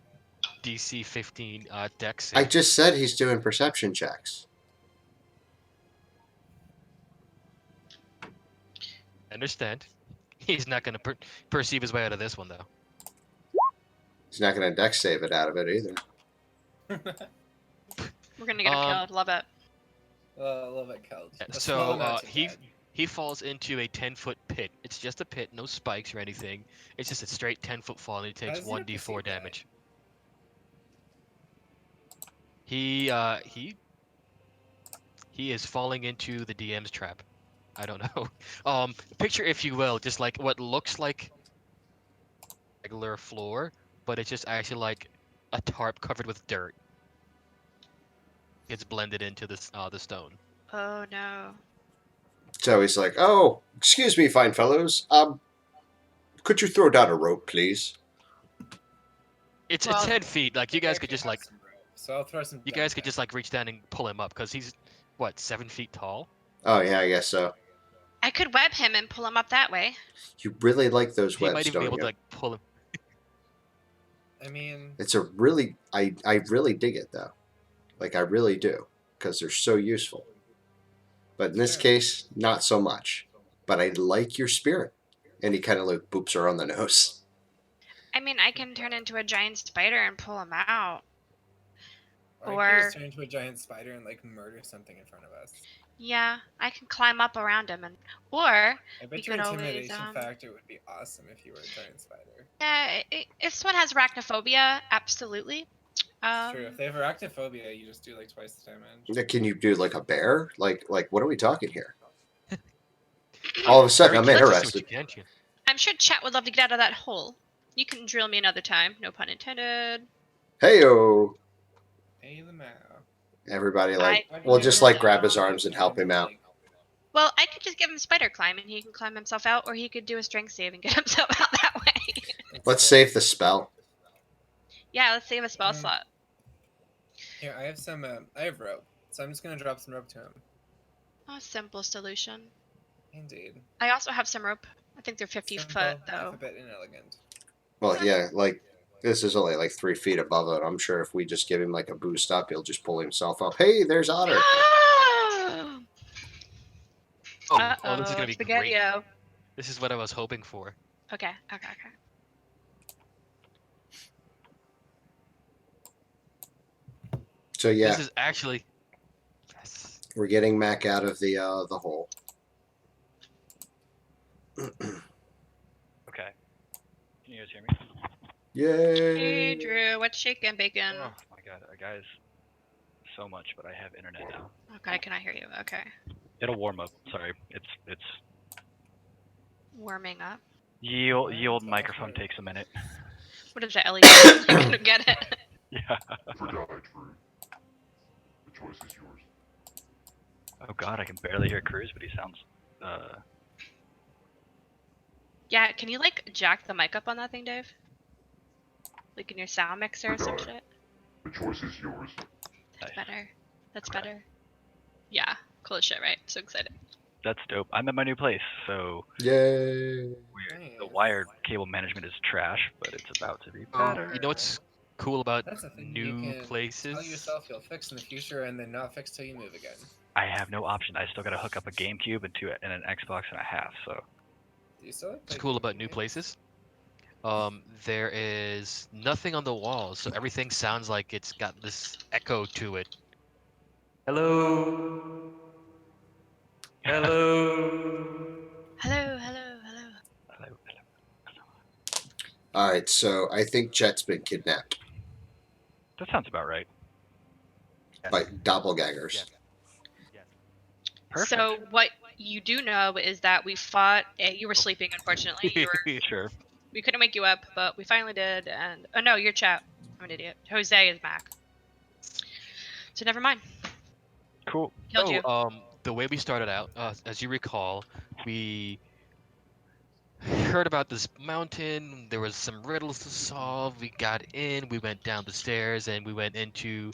DC 15 dex I save. just said he's doing perception checks. Understand? He's not going to perceive his way out of this one, though. He's not going to dex save it out of it either. We're gonna get him killed. Love it. A little bit killed. Yeah, A small so amount to he dead. he falls into a 10-foot pit. It's just a pit, no spikes or anything. It's just a straight 10-foot fall, and he takes does he have to 1d4 see that? damage. He is falling into the DM's trap. I don't know. Picture, if you will, just like what looks like regular floor, but it's just actually like a tarp covered with dirt. It's blended into the stone. Oh no. So he's like, "Oh, excuse me, fine fellows. Could you throw down a rope, please?" It's Well, 10 feet. Like you I guys could actually just have like some rope, so I'll throw some. you guys could just like reach down and pull him up because he's what 7 feet tall. Oh yeah, I guess so. I could web him and pull him up that way. You really like those He might webs, even be don't able you? to like pull him. I mean, It's a really, I really dig it though. Like I really do, because they're so useful. But in this Sure. case, not so much. But I like your spirit. And he kind of like boops her on the nose. I mean, I can turn into a giant spider and pull him out. or I Or- could just turn into a giant spider and like murder something in front of us. Yeah, I can climb up around him, and or I We bet your could always, intimidation factor would be awesome if you were a giant spider. yeah, if someone has arachnophobia, absolutely. It's true. If they have arachnophobia, you just do like twice the damage. Can you do like a bear? Like what are we talking here? All of a sudden, Very I'm curious to see interested. what you can, Chan. I'm sure Chet would love to get out of that hole. You can drill me another time, no pun intended. Heyo! Hey, the mouse. Everybody I- we'll just like grab his arms and help him out. Well, I could just give him spider climb, and he can climb himself out, or he could do a strength save and get himself out that way. Let's save the spell. Yeah, let's save a spell Mm. slot. Here, I have some. I have rope, so I'm just gonna drop some rope to him. A simple solution. Indeed. I also have some rope. I think they're 50 Simple, foot though. A bit inelegant. Well, yeah, like this is only like 3 feet above it. I'm sure if we just give him like a boost up, he'll just pull himself up. Hey, there's Otter. Oh, this is gonna be great. Spaghetti-o. This is what I was hoping for. Okay. So yeah, This is actually. Yes. we're getting Mac out of the hole. Okay. Can you guys hear me? Yay! Hey, Drew, what's shaking, bacon? Oh my god, guys, so much, but I have internet now. Okay, can I hear you? Okay. It'll warm up. Sorry, it's Warming up. yield microphone takes a minute. What is that, LED? I couldn't get it. Yeah. Forgot, Drew. The choice is yours. Oh god, I can barely hear Cruz, but he sounds. Yeah, can you like jack the mic up on that thing, Dave? Like in your sound mixer or some shit? The choice is yours. Nice. Better. That's Okay. better. Yeah, cool as shit, right? So excited. That's dope. I'm at my new place, so Yay! the wired cable management is trash, but it's about to be better. You know what's cool about That's the thing. You new can places? tell yourself you'll fix in the future and then not fix till you move again. I have no option. I still gotta hook up a GameCube and an Xbox and a half. So Do you still like What's play cool about video new games? places? There is nothing on the walls, so everything sounds like it's got this echo to it. Hello. Hello. Hello. hello. All right, so I think Chet's been kidnapped That sounds about right. by doppelgangers. Yes. Yes. Perfect. So what you do know is that we fought. You were sleeping, unfortunately. Sure. We couldn't wake you up, but we finally did. And oh no, you're Chat. I'm an idiot. Jose is back. So never mind. Cool. Killed you. The way we started out, as you recall, we heard about this mountain. There was some riddles to solve. We got in. We went down the stairs, and we went into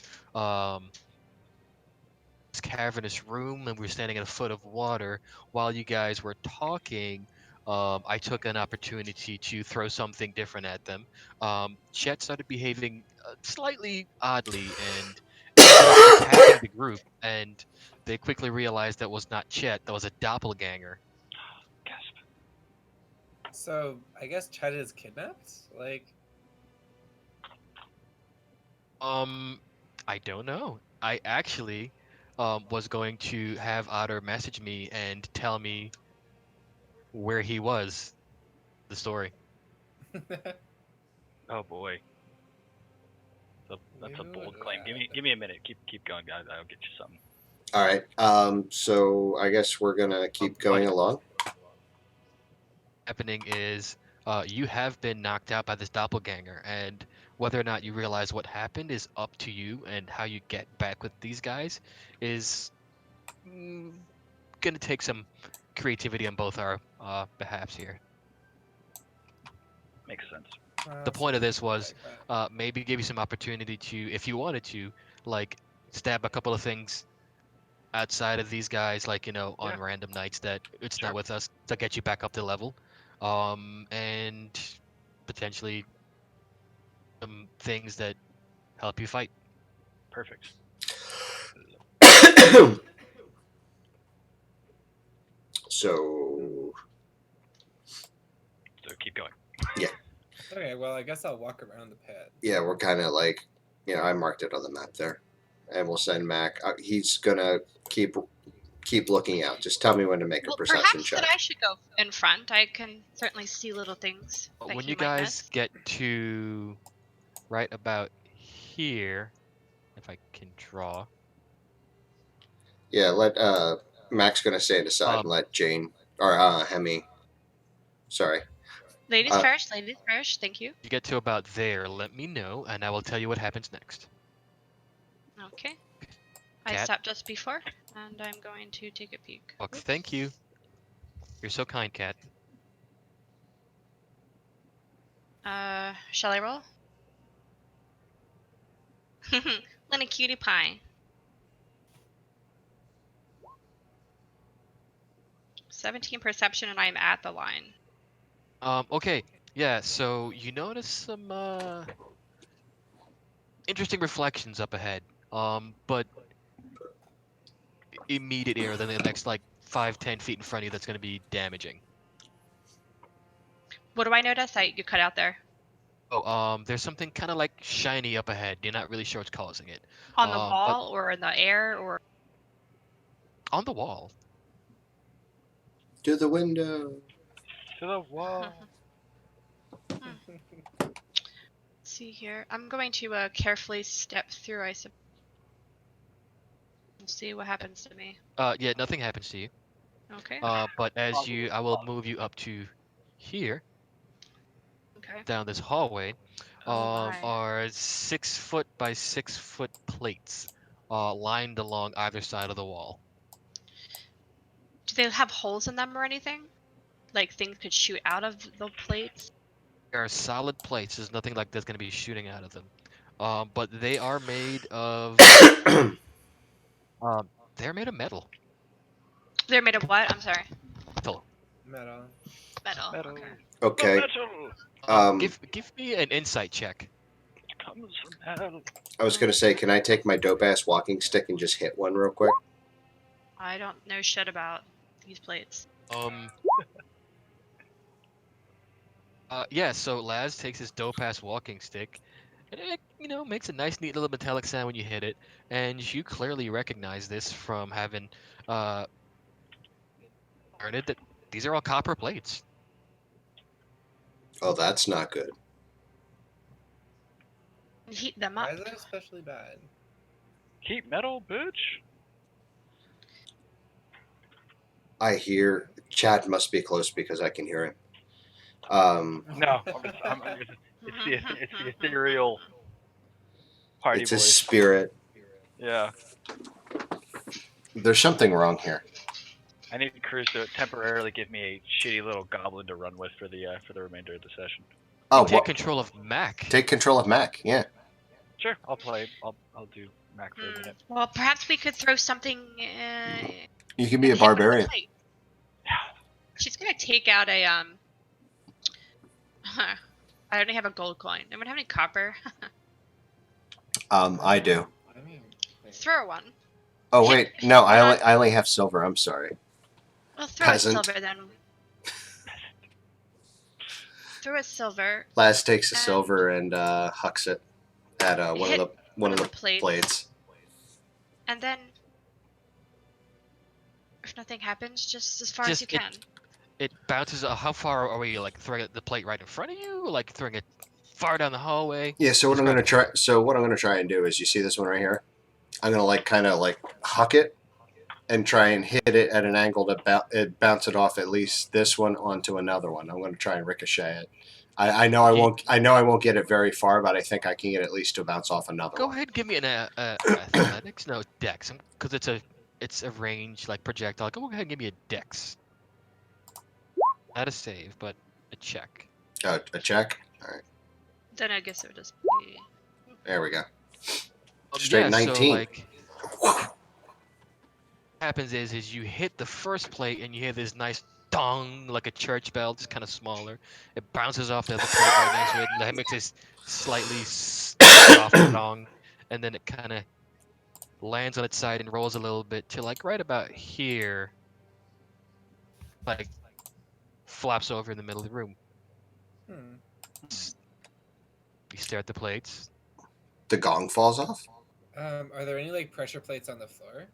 this cavernous room, and we were standing at a foot of water. While you guys were talking, I took an opportunity to throw something different at them. Chet started behaving slightly oddly and attacking the group, and they quickly realized that was not Chet, that was a doppelganger. Gasp. So I guess Chet is kidnapped. Like, I don't know. I actually was going to have Otter message me and tell me where he was. The story. Oh boy. That's a Who bold would claim. that? Give me a minute. Keep going, guys. I'll get you something. All right. So I guess we're gonna keep going But along. happening is you have been knocked out by this doppelganger, and whether or not you realize what happened is up to you, and how you get back with these guys is gonna take some creativity on both our behalves here. Makes sense. The point of Seems this was like that. maybe give you some opportunity to, if you wanted to, like stab a couple of things outside of these guys, like on Yeah. random nights that it's not Sure. with us, to get you back up to level, and potentially some things that help you fight. Perfect. So So keep going. Okay, well, I guess I'll walk around the pit. yeah, we're kind of like, I marked it on the map there, and we'll send Mac. He's gonna keep looking out. Just tell me when to make a Well, perception perhaps that check. I should go in front. I can certainly see little things that When he you might guys miss. get to right about here, if I can draw, Yeah, let Mac's gonna stand aside and let Jane or Hemi. Sorry. Ladies Uh, first, ladies first. Thank you. you get to about there, let me know, and I will tell you what happens next. Okay. I Cat, stopped just before, and I'm going to take a peek. Buck, Oops. thank you. You're so kind, Cat. Shall I roll? Little cutie pie. 17 perception, and I'm at the line. Okay, yeah. So you notice some interesting reflections up ahead. But immediate area, then the next like 5-10 feet in front of you, that's going to be damaging. What do I notice? You cut out there. Oh, there's something kind of like shiny up ahead. You're not really sure what's causing it. On the But wall or in the air or on the wall. to the window. To the wall. Let's see here. I'm going to carefully step through. I suppose. We'll see what happens to me. Yeah, nothing happens to you. Okay. But I will move you up to here, Okay. down this hallway. Oh my. Are 6 foot by 6 foot plates, lined along either side of the wall. Do they have holes in them or anything? Like things could shoot out of the plates? They are solid plates. There's nothing like that's going to be shooting out of them. But they are made of um, they're made of metal. They're made of what? I'm sorry. Metal. Metal. Metal. Metal. Okay. Okay. Metal Give me an insight check. comes from hell. I was gonna say, can I take my dope ass walking stick and just hit one real quick? I don't know shit about these plates. Yeah. So Laz takes his dope ass walking stick, and it makes a nice, neat little metallic sound when you hit it, and you clearly recognize this from having learned it that these are all copper plates. Oh, that's not good. Heat them Why up. is that especially bad? Keep metal, bitch. I hear Chad must be close because I can hear him. No, it's the ethereal party It's his voice. spirit. Yeah. There's something wrong here. I need Cruz to temporarily give me a shitty little goblin to run with for the remainder of the session. Oh, Take what? control of Mac. Take control of Mac. Yeah. Sure, I'll play. I'll do Mac for a minute. Well, perhaps we could throw something. You can be a hit with the barbarian. plate. She's gonna take out a I only have a gold coin. Anyone have any copper? I do. I mean, wait. Throw one. Oh wait, no, I only have silver. I'm sorry. Well, throw Peasant. a silver then. Throw a silver. Laz takes the silver and hucks it at one of Hit the one of the plates. plates. And then, if nothing happens, just as far as you Just can. it bounces. How far are we? Like throwing the plate right in front of you? Or like throwing it far down the hallway? Yeah. So what I'm Describe gonna it. try. So what I'm gonna try and do is, you see this one right here? I'm gonna like kind of like huck it and try and hit it at an angle to bounce it off at least this one onto another one. I'm gonna try and ricochet it. I know I Ye- won't. I know I won't get it very far, but I think I can get at least to bounce off another Go one. ahead, give me an athletics. No, dex. Because it's a range like projectile. Go ahead and give me a dex. Not a save, but a check. A check. All right. Then I guess it would just be. There we go. Yeah. Straight So 19. like, happens is you hit the first plate and you hear this nice dong like a church bell, just kind of smaller. It bounces off the other plate right next to it, and that makes this slightly softer dong, and then it kind of lands on its side and rolls a little bit to like right about here, like flops over in the middle of the room. Hmm. You stare at the plates. The gong falls off. Are there any like pressure plates on the floor?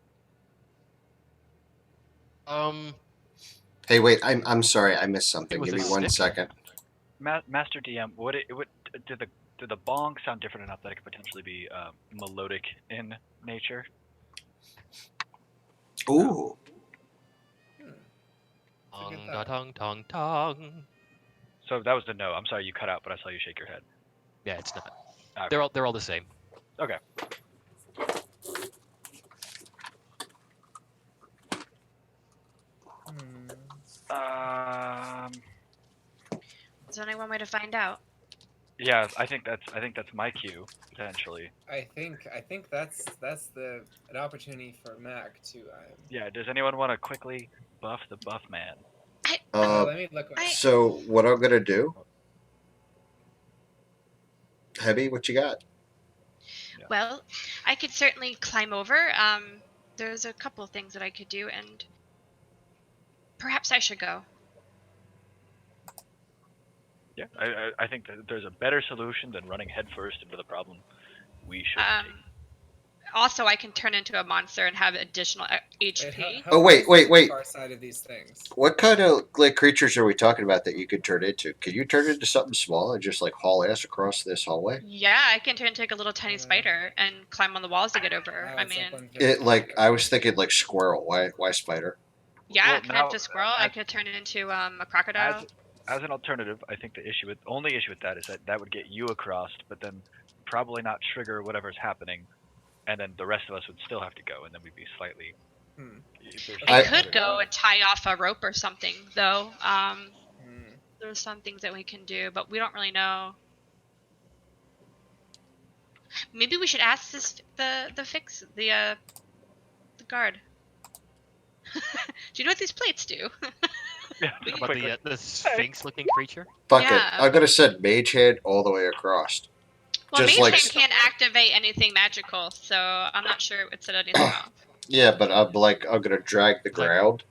Um, Hey, wait. I'm sorry. I missed it something. was Give a me 1 stick. second. Master DM, would it would do the bong sound different enough that it could potentially be melodic in nature? Ooh. Hmm. Tong, good da, thought. tong, tong, tong. So that was the no. I'm sorry you cut out, but I saw you shake your head. Yeah, it's not. Okay. They're all the same. Okay. Hmm. There's only one way to find out. Yeah, I think that's my cue potentially. I think that's an opportunity for Mac to Yeah. Does anyone want to quickly buff the buff man? let me look. So what I'm gonna do? Heavy, what you got? Well, I could certainly climb over. There's a couple of things that I could do, and perhaps I should go. Yeah, I think that there's a better solution than running headfirst into the problem. We should take. Also, I can turn into a monster and have additional HP. Oh, wait, far is wait, wait. The far side of these things. What kind of like creatures are we talking about that you could turn into? Could you turn into something small and just like haul ass across this hallway? Yeah, I can turn into like a little tiny spider and climb on the walls to get over. I It's like mean, It like I was thinking like squirrel. Why spider? yeah, Well, I could now, into a squirrel. I could turn it into a crocodile. As an alternative, I think the only issue with that is that would get you across, but then probably not trigger whatever's happening, and then the rest of us would still have to go, and then we'd be slightly. I could go and tie off a rope or something, though. There's some things that we can do, but we don't really know. Maybe we should ask the guard. Do you know what these plates do? Talk about the sphinx-looking creature. Fuck Yeah. it. I'm gonna send mage hand all the way across. Well, Just Mage like Hand can't activate anything magical, so I'm not sure it would set anything off. yeah, but I'm gonna drag the ground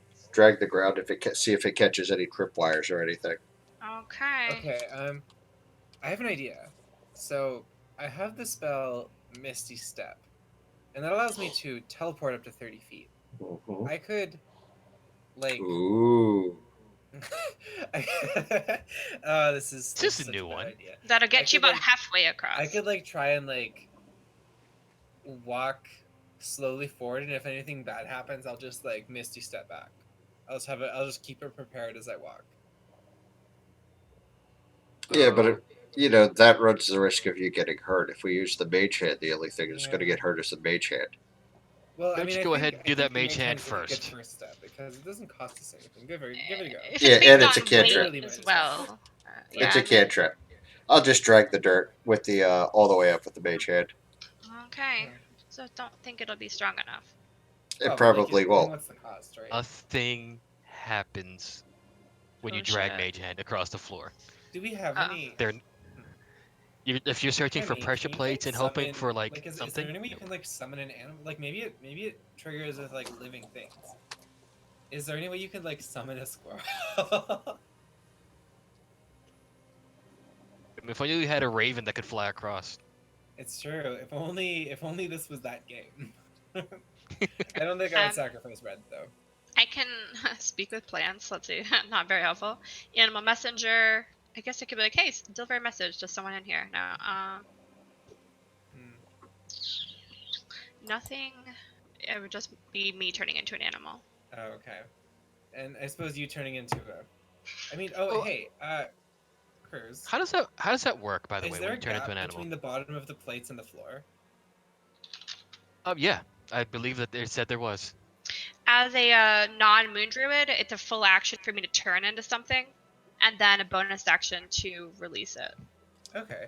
if it see if it catches any tripwires or anything. Okay. Okay. I have an idea. So I have the spell Misty Step, and that allows me to teleport up to 30 feet. Mhm. I could, like. Ooh. This is Just a such new bad one. idea. That'll get you could, about like- halfway across. I could like try and like walk slowly forward, and if anything bad happens, I'll just like Misty Step back. I'll just keep it prepared as I walk. Yeah, but that runs the risk of you getting hurt. If we use the mage hand, the only thing that's going to get hurt is the mage hand. Well, Why don't you go ahead and do that mage hand Good first? first step because it doesn't cost us anything. Give it a go. If Yeah, it's and based it's a on cantrip. weight as well. It's a cantrip. I'll just drag the dirt with the all the way up with the mage hand. Okay. So don't think it'll be strong enough. It probably won't. What's the cost, right? A thing happens when you drag mage hand across the floor. Do we have any? If you're searching for Hemi, pressure can you, plates and hoping for is something, there any way you can like summon an animal? Like maybe it triggers with like living things. Is there any way you can like summon a squirrel? if only you had a raven that could fly across. It's true. If only this was that game. I don't think I would Um, sacrifice red though. I can speak with plants. Let's see. Not very helpful. Animal messenger. I guess I could be like, hey, deliver a message to someone in here. No. Hmm. Nothing. It would just be me turning into an animal. Oh, okay. And I suppose you turning into a. I mean, oh Oh, hey, Cruz. how does that work, by the Is way, there when a you turn into an gap animal? between the bottom of the plates and the floor? Yeah, I believe that they said there was. As a non-moon druid, it's a full action for me to turn into something, and then a bonus action to release it. Okay.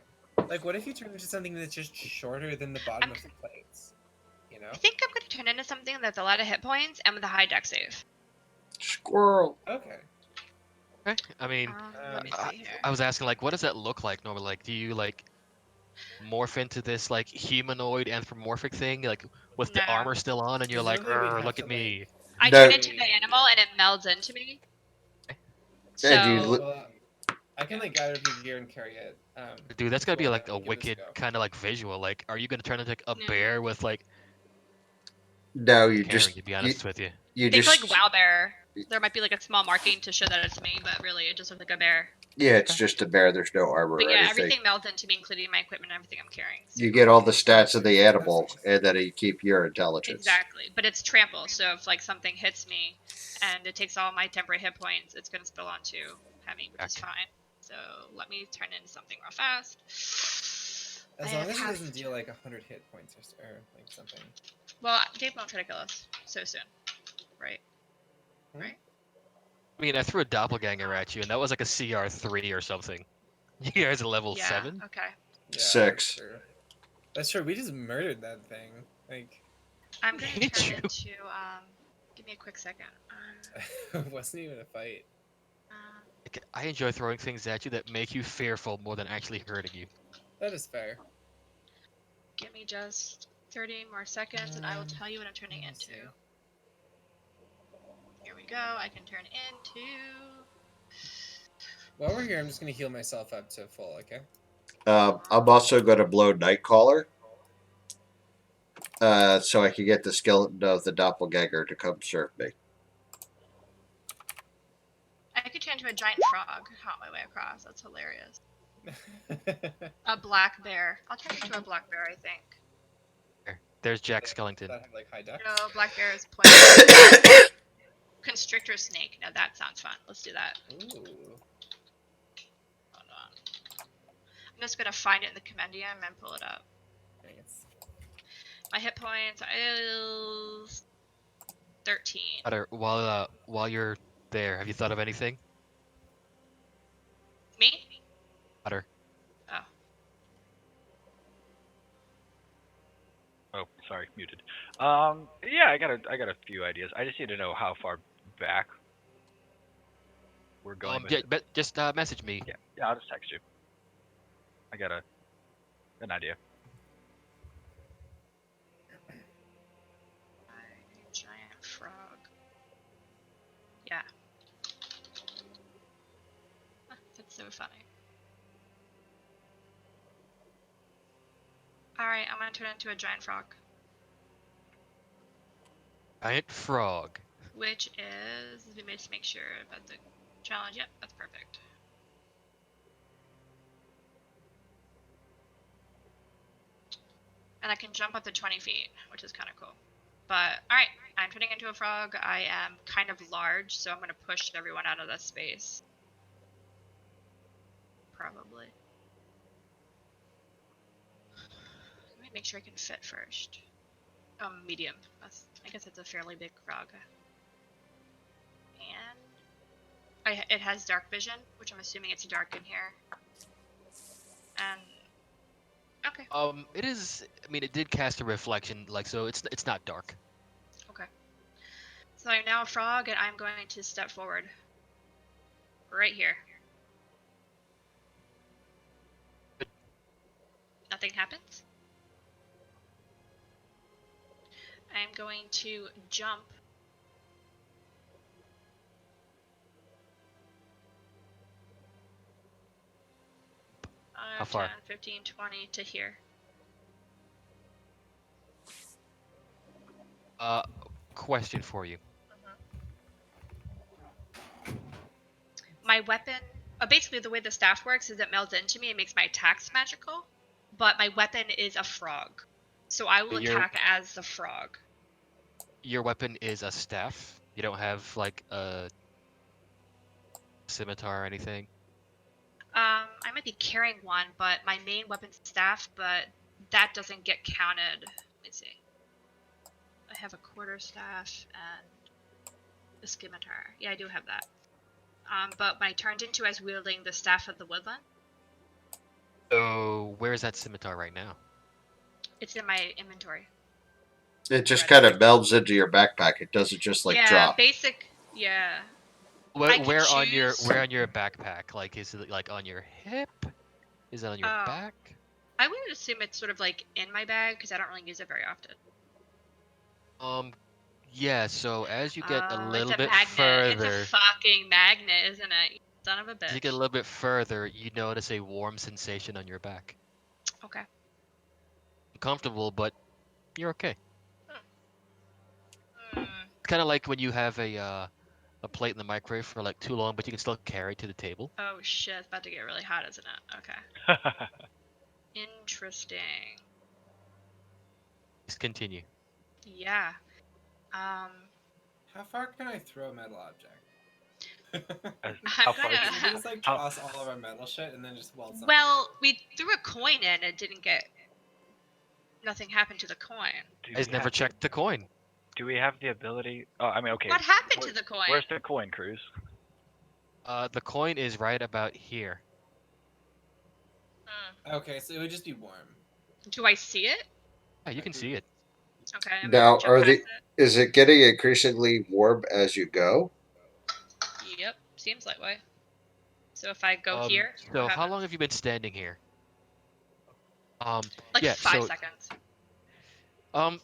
Like, what if you turn into something that's just shorter than the bottom I'm, of the plates? You know? I think I'm going to turn into something that's a lot of hit points and with a high dex save. Squirrel. Okay. Okay. I mean, Let me I, see here. I was asking like, what does that look like normally? Like, do you like morph into this like humanoid anthropomorphic thing, like with the No. armor still on, and you're like, Presumably, we'd have look to at me. I No, turn into the animal and it melds into me. and you So, Well, I can yeah. like gather up your gear and carry it. Dude, that's If gotta you be wanna like a give this a wicked go. kind of like visual. Like, are you gonna turn into like a No. bear with like no, you caring? just To be honest with you, you Think like just WoW bear. There might be like a small marking to show that it's me, but really it just looks like a bear. yeah, it's okay. just a bear. There's no armor But or yeah, anything. everything melds into me, including my equipment and everything I'm carrying. So. You get all the stats of the That's animal, nice. and then you keep your intelligence. Exactly, but it's trample. So if like something hits me, and it takes all my temporary hit points, it's gonna spill onto Hemi, which is Okay. fine. So let me turn into something real fast. As long as it doesn't deal like 100 hit points or like something. Well, Dave won't try to kill us so soon, right? Hmm? Right? I mean, I threw a doppelganger at you, and that was like a CR3 or something. You guys are level Yeah. 7. Okay. Yeah, that's 6. true. That's true. We just murdered that thing. Like, I'm gonna Hit turn you. into Give me a quick second. it wasn't even a fight. Um, Like, I enjoy throwing things at you that make you fearful more than actually hurting you. That is fair. Give me just 30 more seconds, and I will tell you what I'm turning Let's into. see. Here we go. I can turn into. While we're here, I'm just gonna heal myself up to full. Okay. I'm also going to blow Nightcaller, so I can get the skeleton of the doppelganger to come serve me. I could turn into a giant frog, hop my way across. That's hilarious. A black bear. I'll turn into a black bear, I think. There's Jack Skellington. That have like high dex. No, black bear is pointless. Constrictor snake. Now that sounds fun. Let's do that. Ooh. Hold on. I'm just gonna find it in the compendium and pull it up. Thanks. My hit points is 13. Otter, while you're there, have you thought of anything? Me? Otter. Oh. Oh, sorry, muted. Yeah, I got a few ideas. I just need to know how far back we're going with it. Just message me. Yeah, I'll just text you. I got an idea. Giant frog. Yeah. That's so funny. Alright, I'm gonna turn into a giant frog. Giant frog. Which is. Let me just make sure about the challenge. Yep, that's perfect. And I can jump up to 20 feet, which is kind of cool. But, alright, I'm turning into a frog. I am kind of large, so I'm going to push everyone out of this space. Probably. Let me make sure I can fit first. Medium. I guess it's a fairly big frog. And it has dark vision, which I'm assuming it's dark in here. And okay. It is. I mean, it did cast a reflection, like so. It's not dark. Okay. So I'm now a frog, and I'm going to step forward. Right here. Nothing happens. I'm going to jump. How far? 10, 15, 20 to here. Uh, question for you. My weapon, basically the way the staff works is it melds into me and makes my attacks magical, but my weapon is a frog, so I will Your attack as the frog. your weapon is a staff. You don't have like a scimitar or anything. I might be carrying one, but my main weapon's staff, but that doesn't get counted. Let me see. I have a quarter staff and a scimitar. Yeah, I do have that. But my turned into as wielding the staff of the woodland. So where's that scimitar right now? It's in my inventory. It just Ready. kind of melds into your backpack. It doesn't just like Yeah, drop. basic. Yeah. Where, I can where on your choose- where on your backpack? Like, is it like on your hip? Is it on your Oh. back? I would assume it's sort of like in my bag because I don't really use it very often. Yeah. So as you get a Oh, it's little a bit magnet. further, It's a fucking magnet, isn't it? You son of a as you bitch. get a little bit further, you notice a warm sensation on your back. Okay. Uncomfortable, but you're okay. Hmm. It's kind of like when you have a plate in the microwave for like too long, but you can still carry it to the table. Oh shit, it's about to get really hot, isn't it? Okay. Interesting. Just continue. Yeah. Um, How far can I throw a metal object? As- I'm how far? gonna. Should we just like How- toss all of our metal shit and then just waltz on? Well, we threw a coin in and didn't get. Nothing happened to the coin. do I just we never have the- checked the coin. Do we have the ability? Oh, I mean, okay. What happened where- to the coin? Where's the coin, Cruz? The coin is right about here. Okay, so it would just be warm. Do I see it? Yeah, you can see it. Okay. I'm Now, gonna jump past is it getting increasingly warm as you go? it. Yep. Seems that way. So if I go here, So what how happens? long have you been standing here? Like Yeah. 5 So seconds. um,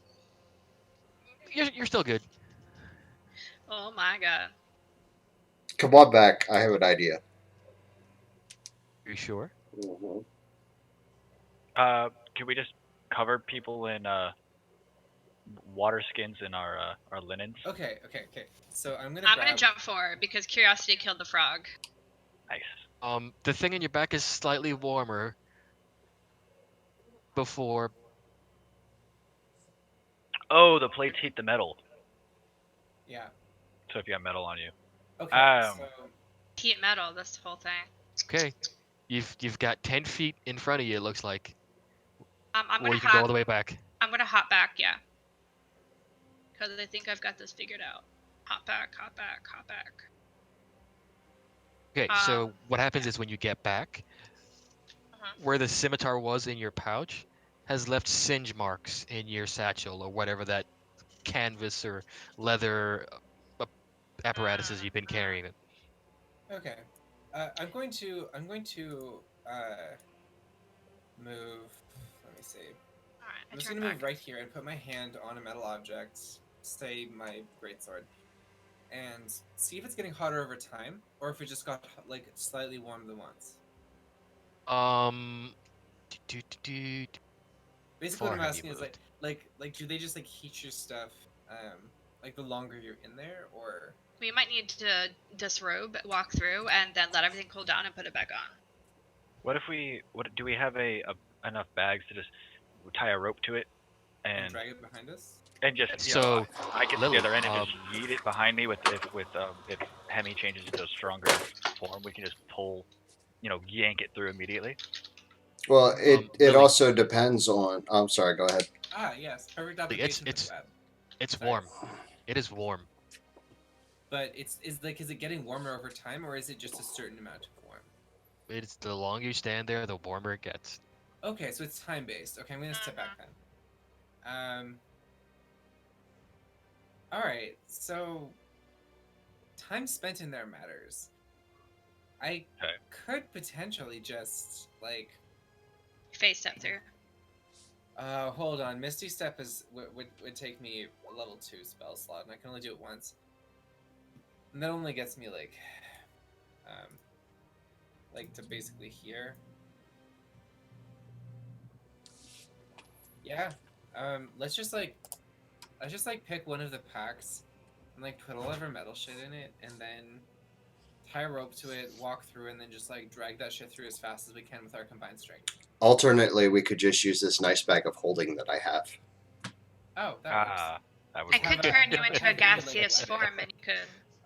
you're still good. Oh my god. Come on back. I have an idea. Are you sure? Mhm. Can we just cover people in water skins and our linens? Okay. So I'm gonna I'm grab. gonna jump forward because curiosity killed the frog. Nice. The thing in your back is slightly warmer before. Oh, the plates heat the metal. Yeah. So if you have metal on you, Okay. Um, So Heat metal, this whole thing. Okay, you've got 10 feet in front of you. It looks like, I'm or gonna you can go all hop. the way back. I'm gonna hop back, yeah. Because I think I've got this figured out. Hop back, hop back, hop back. Okay, so what happens is when you get back, Uh-huh. where the scimitar was in your pouch has left singe marks in your satchel or whatever that canvas or leather apparatuses you've been carrying. okay. I'm going to move. Let me see. Alright, I I'm just turn gonna back. move right here and put my hand on a metal object, say my greatsword, and see if it's getting hotter over time, or if it just got like slightly warmer than once. Um, do, do, do, do. Basically, what I'm Far have you asking is moved? like, do they just like heat your stuff, like the longer you're in there, or? We might need to disrobe, walk through, and then let everything cool down and put it back on. what if we? What do we have enough bags to just tie a rope to it And and drag it behind us. just So, I get to Lilli, the other end and just yeet it behind me if Hemi changes into a stronger form, we can just pull, yank it through immediately. Well, it Lilli, also depends on. I'm sorry. Go ahead. Ah, yes, perfect Lilli, application for the web. it's Sorry. warm. It is warm. But is it getting warmer over time, or is it just a certain amount of warm? It's the longer you stand there, the warmer it gets. Okay, so it's time based. Okay, I'm gonna step back then. All right, so time spent in there matters. I Okay. could potentially just like. Face step through. Hold on. Misty Step would take me a level 2 spell slot, and I can only do it once. And that only gets me like to basically here. Yeah. Let's just like I just like pick one of the packs and like put all of our metal shit in it, and then tie a rope to it, walk through, and then just like drag that shit through as fast as we can with our combined strength. Alternately, we could just use this nice bag of holding that I have. Oh, that works. That would I work. could Have a- turn you have- into a have any, like, gaseous web- form, and you could.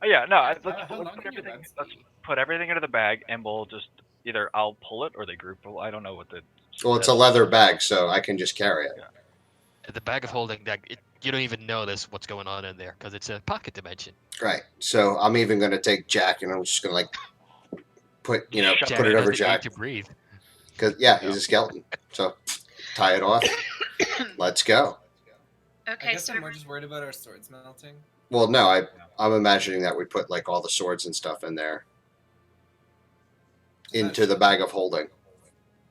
Oh, yeah, no, How, let's how put long can your everything. webs Let's be? put everything into the bag, and we'll just either I'll pull it or they group. I don't know what the. Well, it's a leather bag, so I can just carry it. The bag of holding, that you don't even notice what's going on in there because it's a pocket dimension. Right. So I'm even going to take Jack, and I'm just going to like put Shove put it Jack over doesn't need Jack to breathe. because he's a skeleton. So tie it off. Let's go. I Okay, guess so I'm more just worried about our swords melting. Well, no, I'm imagining that we put like all the swords and stuff in there into the bag of holding,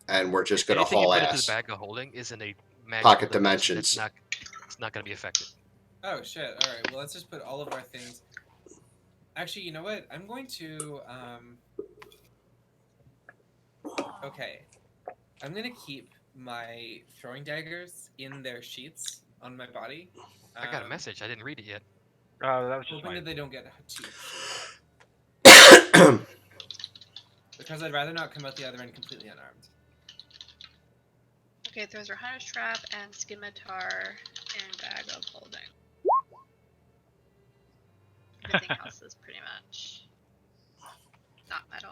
and we're just going to Anything you haul put into the ass. bag of holding is in a magical Pocket dimension. dimensions. It's not going to be affected. Oh shit! All right, well let's just put all of our things. Actually, you know what? I'm going to Okay, I'm gonna keep my throwing daggers in their sheaths on my body. I got a message. I didn't read it yet. That was just Hoping that fine. they don't get too because I'd rather not come out the other end completely unarmed. okay, those are hunter's trap and scimitar and bag of holding. Everything else is pretty much not metal.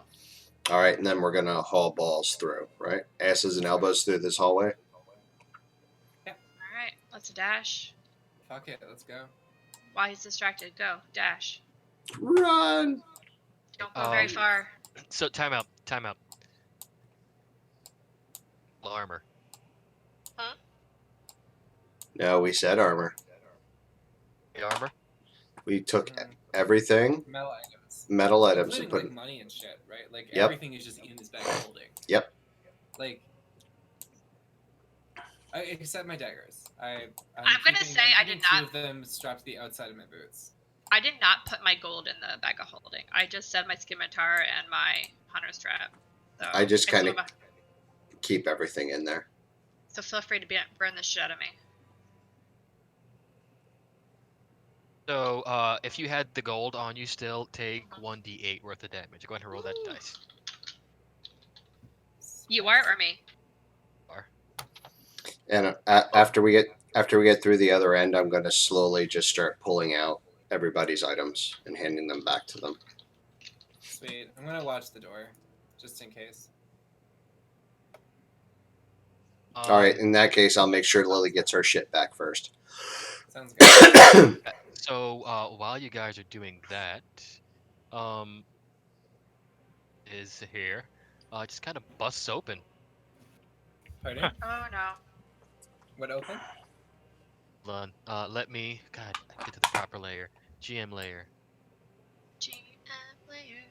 All right, and then we're going to haul balls through, right? Asses and elbows through this hallway. All right, let's dash. Fuck it, let's go. While he's distracted, go dash. Run! Don't go very far. So time out. Armor. No, we said armor. The armor. We took everything, Metal items. metal items, and Including put. like money and shit, right? Like Yep. everything is just in this bag of holding. Yep. Like, except my daggers. I'm gonna say I keeping did two not- of them strapped to the outside of my boots. I did not put my gold in the bag of holding. I just said my scimitar and my hunter's trap. So I just still kinda- have Keep everything in there. So feel free to burn the shit out of me. So if you had the gold on you still, take 1d8 worth of damage. Go ahead and roll that dice. You are or me? And after we get through the other end, I'm going to slowly just start pulling out everybody's items and handing them back to them. Sweet. I'm gonna watch the door, just in case. All right. In that case, I'll make sure Lilli gets her shit back first. Sounds good. So while you guys are doing that, is here, just kind of busts open. Pardon? Oh no. What open? Hold on. Let me get to the proper layer. GM layer. GM layer.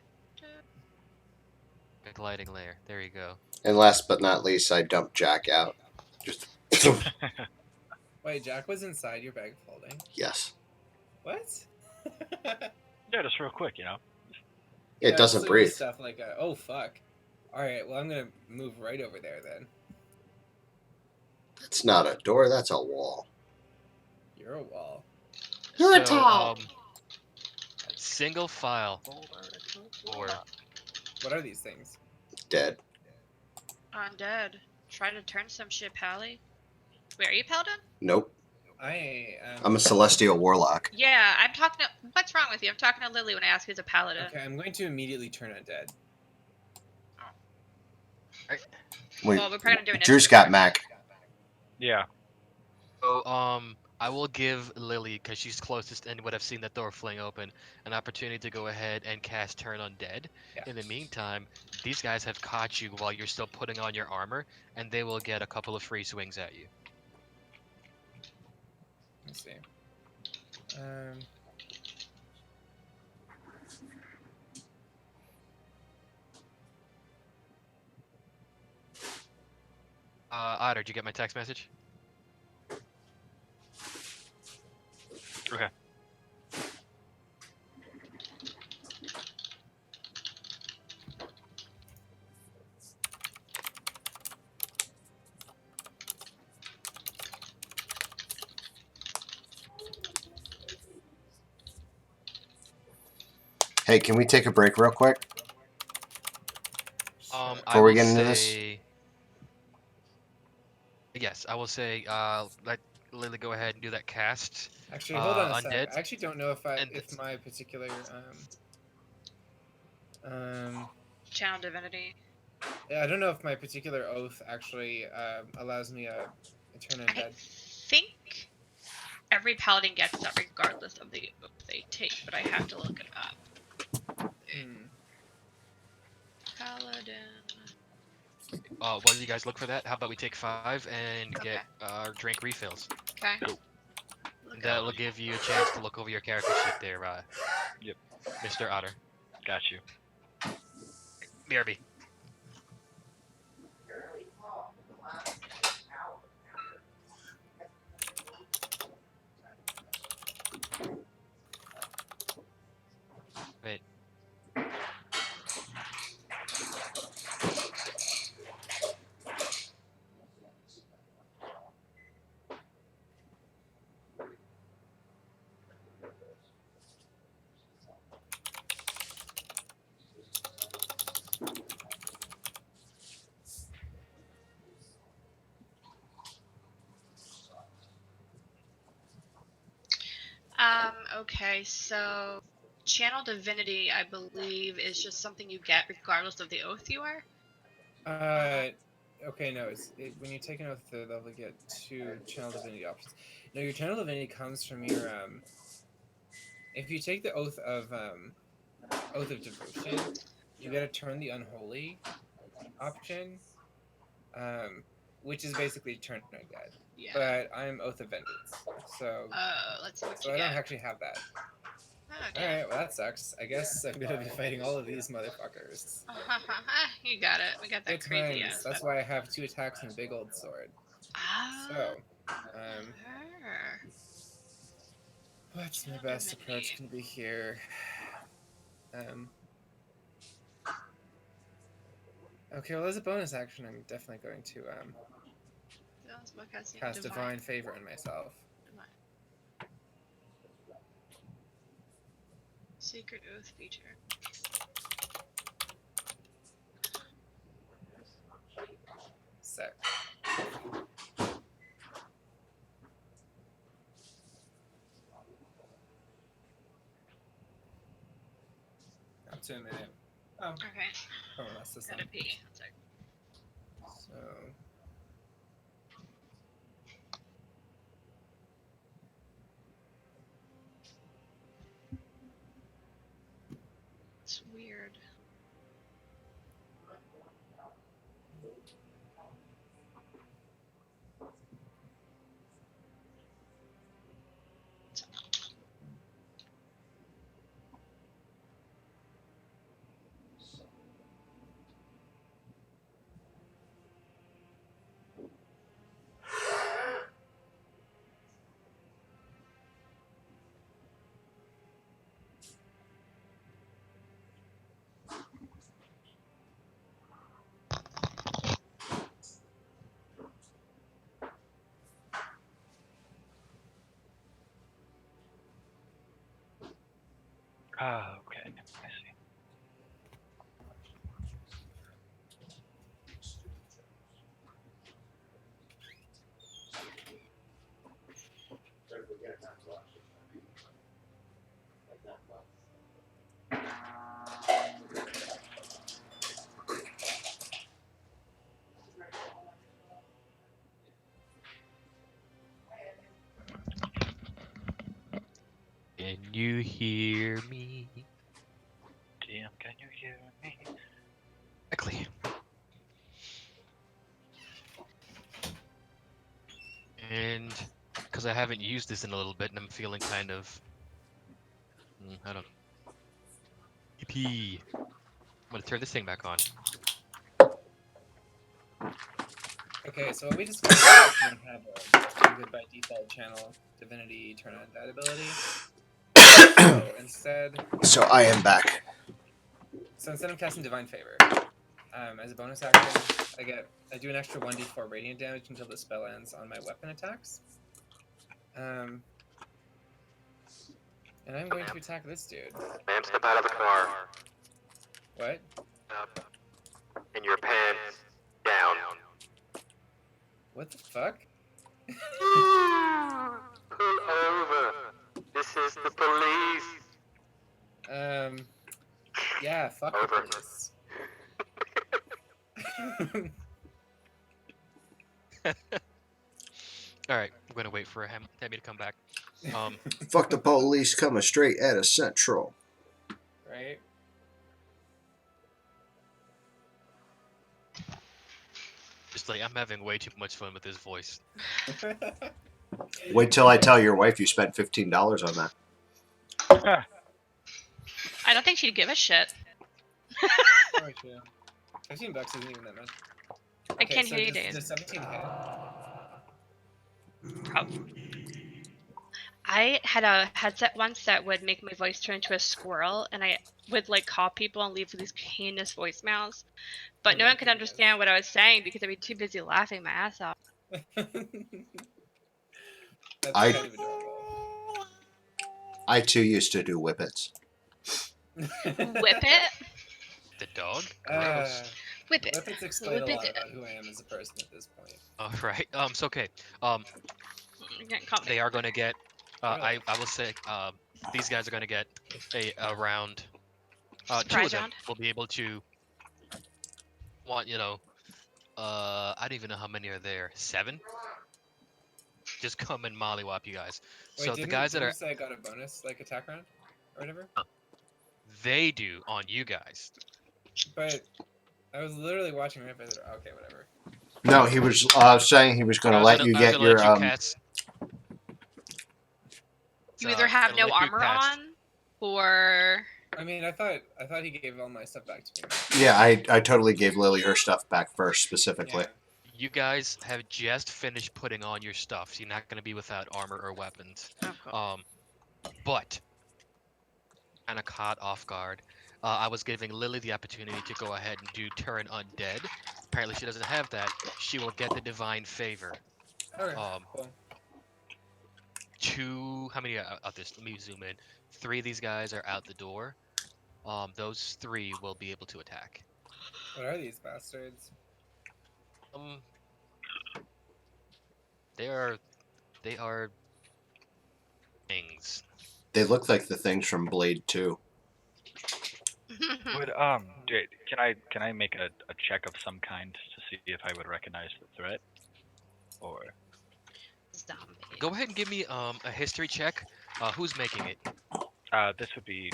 The gliding layer. There you go. And last but not least, I dump Jack out. Just Wait, Jack was inside your bag of holding. yes. What? Yeah, just real quick, It Yeah, doesn't so breathe. Stuff like, oh fuck. All right, well I'm gonna move right over there then. It's not a door. That's a wall. You're a wall. You're a towel. Single file. Or What are these things? Dead. Undead. Try to turn some shit, Pally. Wait, are you Paladin? Nope. I am. I'm a celestial warlock. Yeah, I'm talking to. What's wrong with you? I'm talking to Lilli when I ask who's a Paladin. Okay, I'm going to immediately turn undead. Wait, Well, we're probably gonna do an Drew's instant got check. Mac. Yeah. so I will give Lilli, because she's closest and would have seen the door fling open, an opportunity to go ahead and cast Turn Undead. Yeah. In the meantime, these guys have caught you while you're still putting on your armor, and they will get a couple of free swings at you. Let's see. Otter, did you get my text message? Okay. Hey, can we take a break real quick? I Before we will get into this? say. Yes, I will say. Let Lily go ahead and do that cast. Actually, hold on a sec. Undead. I actually don't know And if my particular Channel divinity. I don't know if my particular oath actually allows me a turn I undead. think every paladin gets that regardless of the oath they take, but I have to look it up. Hmm. Paladin. while you guys look for that, how about we take 5 and get Okay. drink refills? Okay. Cool. Look That'll up. give you a chance to look over your character sheet there, Yep. Mr. Otter. Got you. BRB. Wait. Okay, so channel divinity, I believe, is just something you get regardless of the oath you are. Okay, no, when you take an oath, they'll get 2 channel divinity options. No, your channel divinity comes from your if you take the oath of devotion, you got to turn the unholy option, which is basically turn undead. Yeah. But I'm oath of vengeance, so Let's see what so you I don't get. actually have that. Oh, All damn. right, well that sucks. I guess I'm gonna be fighting all of these motherfuckers. You got it. We got that Good crazy times. ass. That's why I have 2 attacks and a big old sword. Ah. So, Her. what's my Channel best divinity. approach gonna be here? Okay, well as a bonus action, I'm definitely going to cast divine favor on myself. Secret oath feature. Sick. Up to a minute. Oh, Okay. oh, that's the Gotta same. pee. One sec. So, It's weird. Ah, okay. I see. Can you hear me? DM, can you hear me? Exactly. And because I haven't used this in a little bit, and I'm feeling kind of, I don't know. EP. I'm gonna turn this thing back on. okay, so what we discovered is we can have a good by default channel divinity turn on that ability. So So I am back. instead of casting divine favor, as a bonus action, I do an extra 1d4 radiant damage until the spell ends on my weapon attacks. And I'm going to attack this dude. Ma'am, step out of the car. What? Up. And your pants down. What the fuck? Pull over. This is the police. Yeah, fuck the Over. police. All right, we're gonna wait for Hemi to come back. Fuck the police coming straight out of Central. Right? Just like I'm having way too much fun with his voice. Wait till I tell your wife you spent $15 on that. I don't think she'd give a shit. Oh, true. $15 isn't even that much. I can't hear you, does, Dave. does 17 hit? I had a headset once that would make my voice turn into a squirrel, and I would like call people and leave these heinous voicemails, but Oh no my one could goodness. understand what I was saying because I'd be too busy laughing my ass off. That's I- kind of adorable. I too used to do whippets. Whip it, The dog? Uh, Gross. whip it. Whippets explain a Whip lot it. about who I am as a person at this point. All right. It's okay. You can't call me. They are gonna get. Really? I will say. These guys are gonna get a round. Two of Surprise them round. will be able to. I don't even know how many are there. 7. Just come and mollywop you guys. Wait, So the didn't, guys that didn't are you say I got a bonus like attack round or whatever? they do on you guys. But I was literally watching right by the door. Okay, whatever. No, he was saying he was going to I was let gonna- you I was get gonna your. let you cast. You either have I'll no let you armor cast. on, or I mean, I thought he gave all my stuff back to me. Yeah, I totally gave Lily her stuff back first specifically. Yeah. You guys have just finished putting on your stuff, so you're not gonna be without armor or weapons. But kind of caught off guard. I was giving Lily the opportunity to go ahead and do turn undead. Apparently, she doesn't have that. She will get the divine favor. Okay. Um, Cool. How many are out this? Let me zoom in. 3 of these guys are out the door. Those 3 will be able to attack. What are these bastards? They are things. They look like the things from Blade 2. Would can I make a check of some kind to see if I would recognize the threat? Or zombie. Go ahead and give me a history check. Who's making it? this would be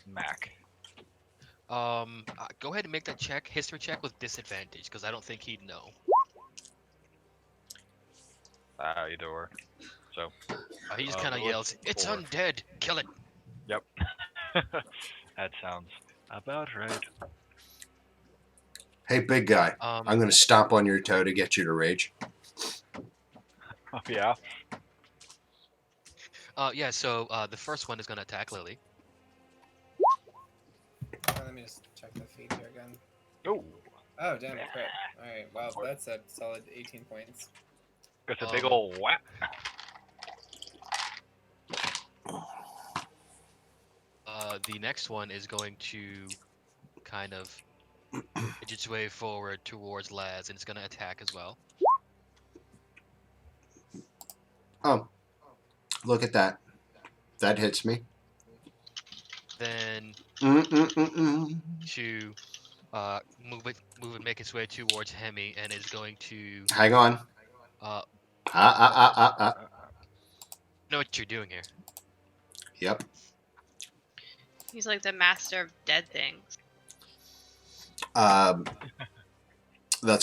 Mac. Go ahead and make that check, history check with disadvantage, because I don't think he'd know. Either or. So He just kind of what's yells, "It's 4? undead! Kill it!" Yep. That sounds about right. Hey, big guy, I'm going to stomp on your toe to get you to rage. Oh yeah. Yeah. So the first one is gonna attack Lily. Let me just check the feed here again. Oh, Oh, damn, crit. Alright, wow, that's a solid 18 points. that's a big ol' whap. The next one is going to kind of edge its way forward towards Laz, and it's gonna attack as well. Oh, look at that. That hits me. Then Mm-mm-mm-mm. to move it, make its way towards Hemi, and is going to Hang on. uh know what you're doing here. Yep. He's like the master of dead things. That's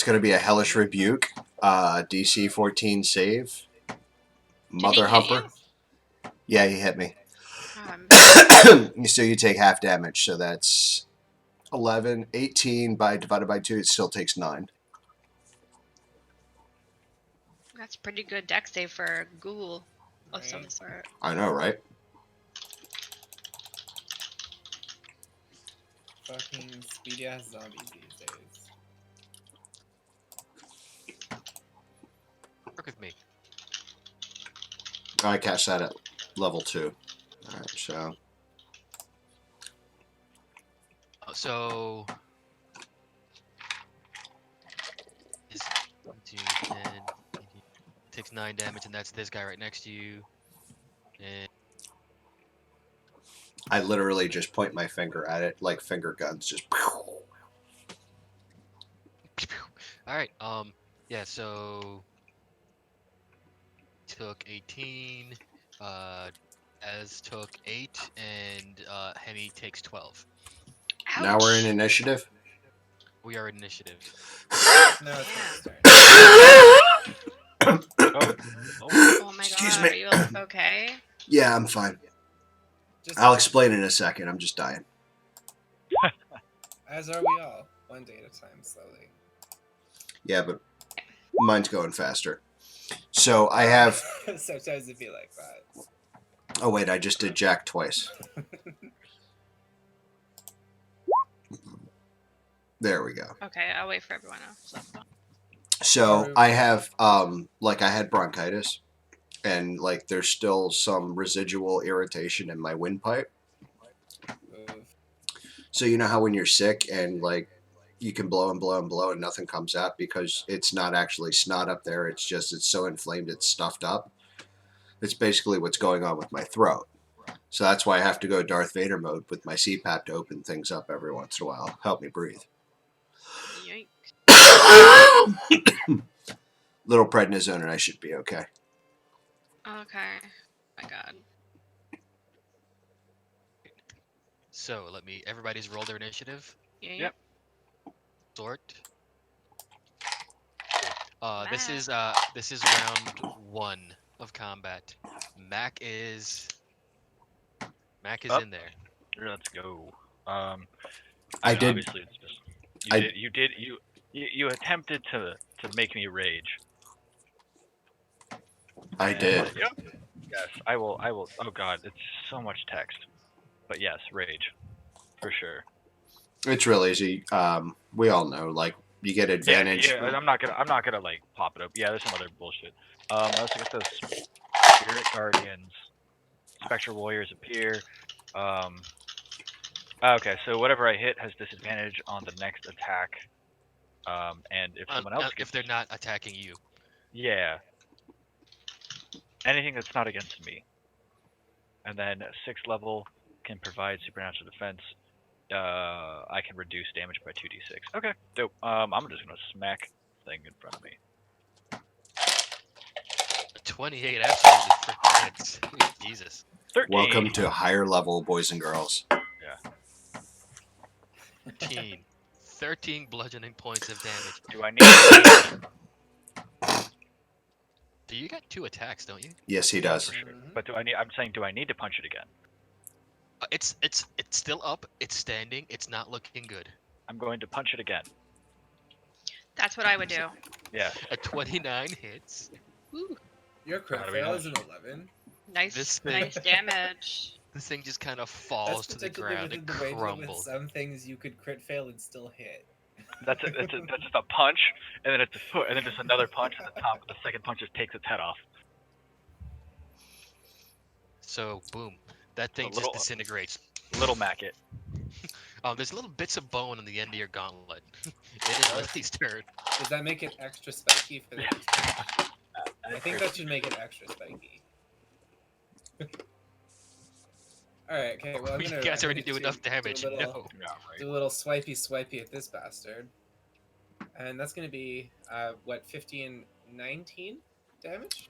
going to be a hellish rebuke. DC 14 save. Mother he hit humper. Yeah, he hit me. Um, So you take half damage. So that's 11, 18 divided by 2. It still takes 9. that's pretty good deck save for a ghoul of some Right. sort. I know, right? Fucking speedy ass zombies these days. Work with me. I cast that at level 2. Alright, so So is 2, 10, 18, takes 9 damage, and that's this guy right next to you. And I literally just point my finger at it like finger guns, just. all right, yeah. So took 18. Az took 8, and Hemi takes 12. Now we're in Ouch. initiative. We are in initiative. No, it's Damn. my turn. Oh, Oh my Excuse god, me. are you okay? Yeah, I'm fine. Just I'll explain in a second. I'm just dying. as are we all, one day at a time, slowly. Yeah, but mine's going faster. So I have. Sometimes it be like that. Oh wait, I just did Jack twice. There we go. Okay, I'll wait for everyone else. So I have like I had bronchitis, and like there's still some residual irritation in my windpipe. Move. So you know how when you're sick and like you can blow and blow and blow and nothing comes out because it's not actually snot up there. It's just it's so inflamed it's stuffed up. It's basically what's going on with my throat. So that's why I have to go Darth Vader mode with my CPAP to open things up every once in a while. Help me breathe. Yoink. Little prednisone and I should be okay. Okay. My god. So everybody's roll their initiative. Yeah. Yep. Sort. This is round 1 of combat. Mac is Up. in there. let's go. I mean, did- Obviously, it's just I- you attempted to make me rage. I did. Yep. Yes, I will. Oh God, it's so much text. But yes, rage, for sure. It's real easy. We all know, like you get advantage. Yeah, I'm not gonna like pop it up. Yeah, there's some other bullshit. Let's look at those spirit guardians. Spectral warriors appear. Okay, so whatever I hit has disadvantage on the next attack. And if someone else If they're not attacking you. yeah, anything that's not against me. And then 6th level can provide supernatural defense. I can reduce damage by 2d6. Okay, dope. I'm just gonna smack the thing in front of me. 28 absolutely freaking hits. Jesus. 13. Welcome to higher level, boys and girls. 13 bludgeoning points of damage. Do I need? Do you got 2 attacks, don't you? Yes, he does. For sure. But do I need? I'm saying, do I need to punch it again? It's still up. It's standing. It's not looking good. I'm going to punch it again. That's what I would do. Yeah. A 29 hits. Ooh, Your crit How do we fail know? is an 11. nice damage. This thing just kind of falls to the ground and the range that with crumbles. some things you could crit fail and still hit. That's just a punch, and then it's a foot, and then just another punch at the top. And the second punch just takes its head off. So boom, that thing little- just disintegrates. Little Mac it. There's little bits of bone on the end of your gauntlet. It is Lilli's turn. Does that make it extra spiky for the I think that should make it extra spiky. Alright, okay, well I'm You gonna guys I'm already gonna do enough damage. do a little, No. Yeah, right. do a little swipey at this bastard. And that's gonna be 50 and 19 damage?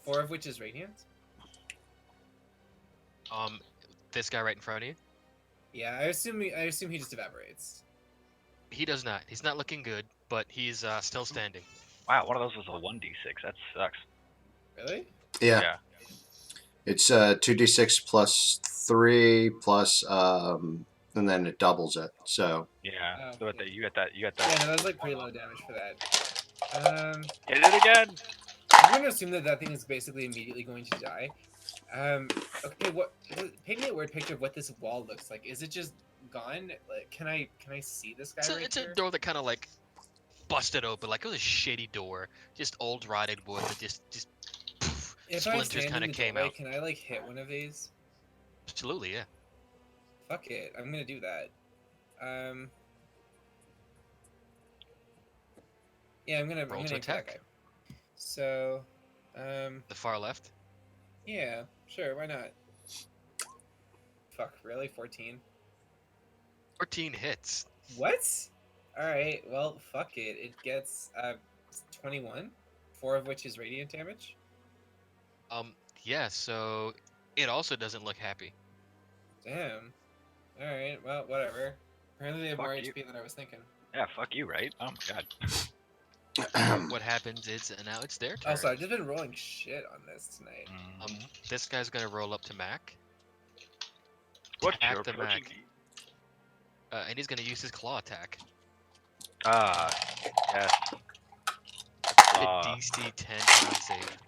4 of which is radiant? This guy right in front of you. Yeah, I assume he just evaporates. He does not. He's not looking good, but he's still standing. Wow, one of those was a 1d6. That sucks. Really? Yeah. It's 2d6 plus 3 plus and then it doubles it. So Yeah. Oh. So you got that. Yeah, no, that was like pretty low damage for that. Hit it again. I'm gonna assume that thing is basically immediately going to die. Okay, paint me a word picture of what this wall looks like. Is it just gone? Like, can I see this guy? It's here? a door that kind of like busted open, like it was a shitty door, just old rotted wood that just If I splinters stand kind in of the came doorway, out. can I like hit one of these? Absolutely, yeah. Fuck it, I'm gonna do that. Yeah, I'm gonna Roll aim to for that guy. attack. So, The far left. yeah, sure, why not? Fuck, really? 14? 14 hits. What? Alright, well, fuck it. It gets 21, 4 of which is radiant damage. Yeah. So it also doesn't look happy. Damn. Alright, well, whatever. Apparently they have Fuck more you. HP than I was thinking. Yeah, fuck you, right? Oh my god. What happens is now it's their turn. Also, I've just been rolling shit on this tonight. This guy's gonna roll up to Mac. What's Attack your the approaching? Mac. And he's gonna use his claw attack. Ah, yes. A Ah, DC 10 con save.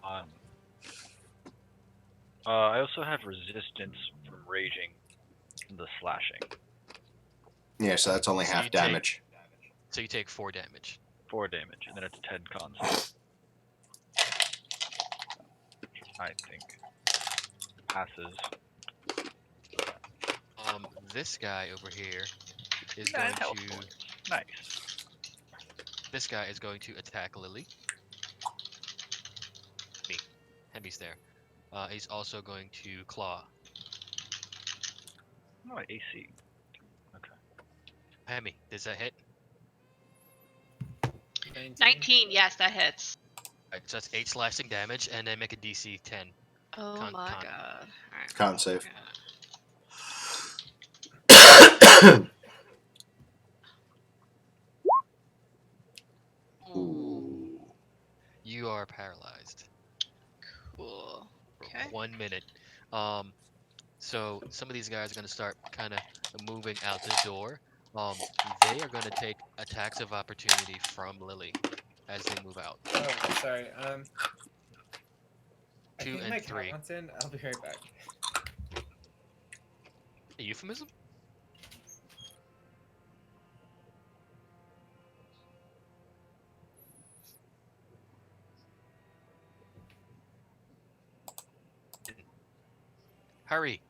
on. I also have resistance from raging from the slashing. Yeah, so that's only So half you take- damage. So you take 4 damage. 4 damage, and then it's 10 con save. I think passes. This guy over here is 9 going health to. points. Nice. This guy is going to attack Lilli. Me. Hemi's there. He's also going to claw. Oh, AC. Okay. Hemi, does that hit? 19, yes, that hits. Alright, so that's 8 slashing damage, and then make a DC 10. Oh Con- my con. god. Alright. Con save. Ooh. You are paralyzed Cool. for Okay. 1 minute. So some of these guys are going to start kind of moving out the door. They are going to take attacks of opportunity from Lilli as they move out. Oh, sorry. I 2 think and my 3. cat wants in. I'll be right back. A euphemism? Hurry,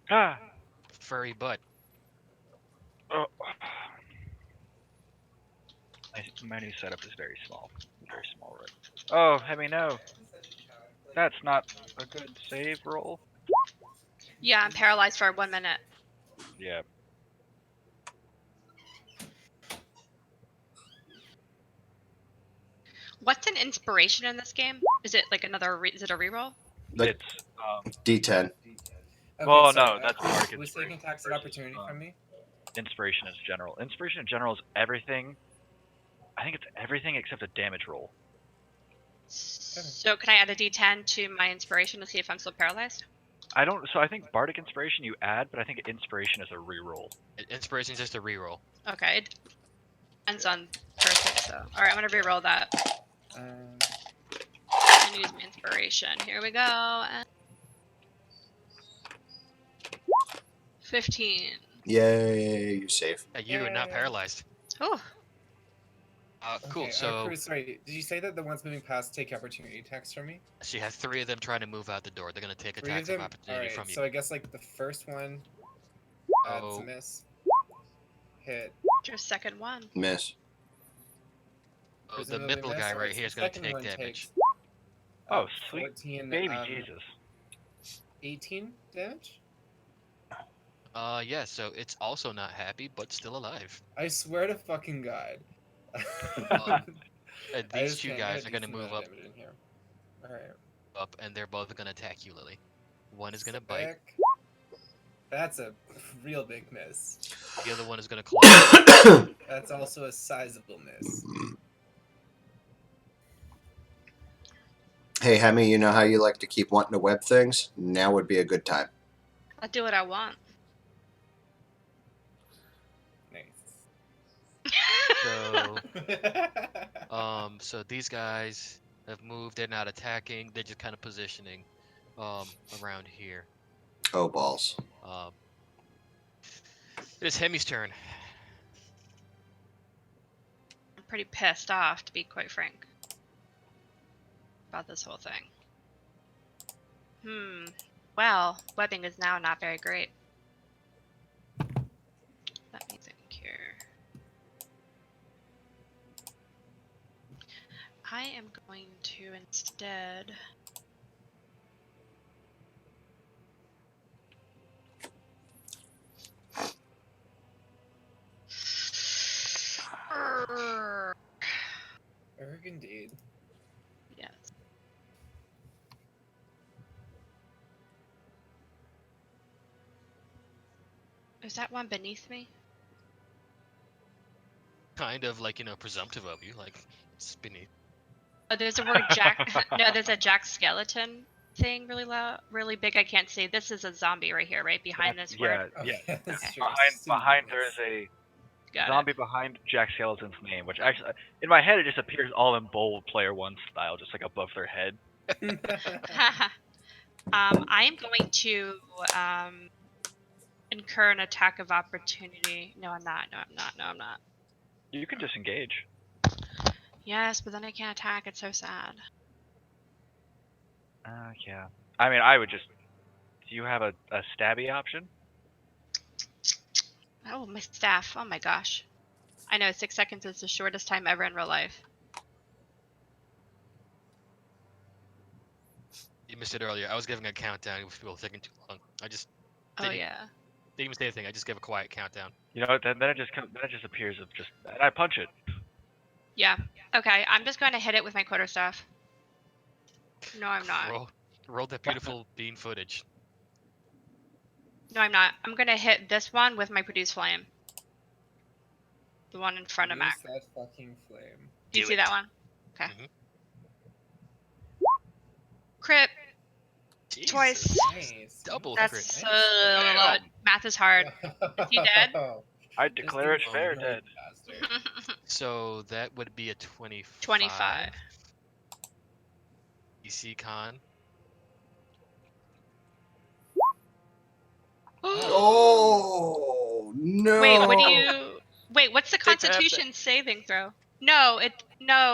Ah! furry butt. Oh. My new setup is very small. Very small, right? Oh, Hemi, no. That's not a good save roll. Yeah, I'm paralyzed for 1 minute. Yeah. What's an inspiration in this game? Is it like another? Is it a reroll? Like It's D10. Okay, Well, sorry, no, that's who's Bardic taking Inspiration attacks of versus, opportunity from me? inspiration is general. Inspiration in general is everything. I think it's everything except a damage roll. So can I add a D10 to my inspiration to see if I'm still paralyzed? I don't. So I think Bardic Inspiration you add, but I think Inspiration is a reroll. Inspiration is just a reroll. Okay. It ends on first hit, so. Alright, I'm gonna reroll that. And use my inspiration. Here we go. And 15. Yay, you save. You are not Yay. paralyzed. Oh, Cool. Okay, So Cruz, sorry, did you say that the ones moving past take opportunity attacks from me? she has 3 of them trying to move out the door. They're gonna take 3 of attacks of them? opportunity Alright, from you. so I guess like the first one, it's Oh. a miss. Hit. your second one. Miss. The Presumably middle miss. guy Alright, right so here is the gonna second take one damage. takes, Oh, sweet 14, baby Jesus. 18 damage? Yeah. So it's also not happy, but still alive. I swear to fucking god. And I these just 2 can't get guys a are gonna decent move amount up, of damage in here. Alright. and they're both gonna attack you, Lilli. One is gonna bite. Sick. That's a real big miss. The other one is gonna claw. That's also a sizable miss. Hey, Hemi, you know how you like to keep wanting to web things? Now would be a good time. I'll do what I want. Nice. So so these guys have moved. They're not attacking. They're just kind of positioning around here. Oh, balls. It is Hemi's turn. I'm pretty pissed off, to be quite frank. about this whole thing. Well, webbing is now not very great. Let me think here. I am going to instead. Erg indeed. Yes. Is that one beneath me? Kind of like, presumptive of you, like it's beneath. Oh, there's a word Jack. No, there's a Jack skeleton thing really loud, really big. I can't see. This is a zombie right here, right behind this word. Oh, Yeah. yeah, that's Okay. true. Behind there is a Got zombie behind Jack Skeleton's name, which actually, in my head, it just appears all in bold Player One style, just like above their head. it. I am going to incur an attack of opportunity. No, I'm not. No, I'm not. No, I'm not. You can disengage. Yes, but then I can't attack. It's so sad. Yeah. I mean, I would just. Do you have a stabby option? Oh, my staff. Oh my gosh. I know 6 seconds is the shortest time ever in real life. You missed it earlier. I was giving a countdown with people taking too long. I just Oh didn't, yeah. didn't even say anything. I just gave a quiet countdown. You know, then it just appears of just, and I punch it. Yeah. Okay, I'm just going to hit it with my quarterstaff. No, I'm not. Roll that beautiful bean footage. No, I'm not. I'm going to hit this one with my produce flame. The one in front of Use Mac. that fucking flame. Do you Do see it. that one? Okay. Mhm. Crit. Jesus. Twice. Nice. Double Nice. crit. That's math is hard. Is he dead? I declare it Just fair annoying dead. bastard. So that would be a 25. 25. EC con. Oh no! Wait, what do you? Wait, what's the Take that. Constitution saving throw? No,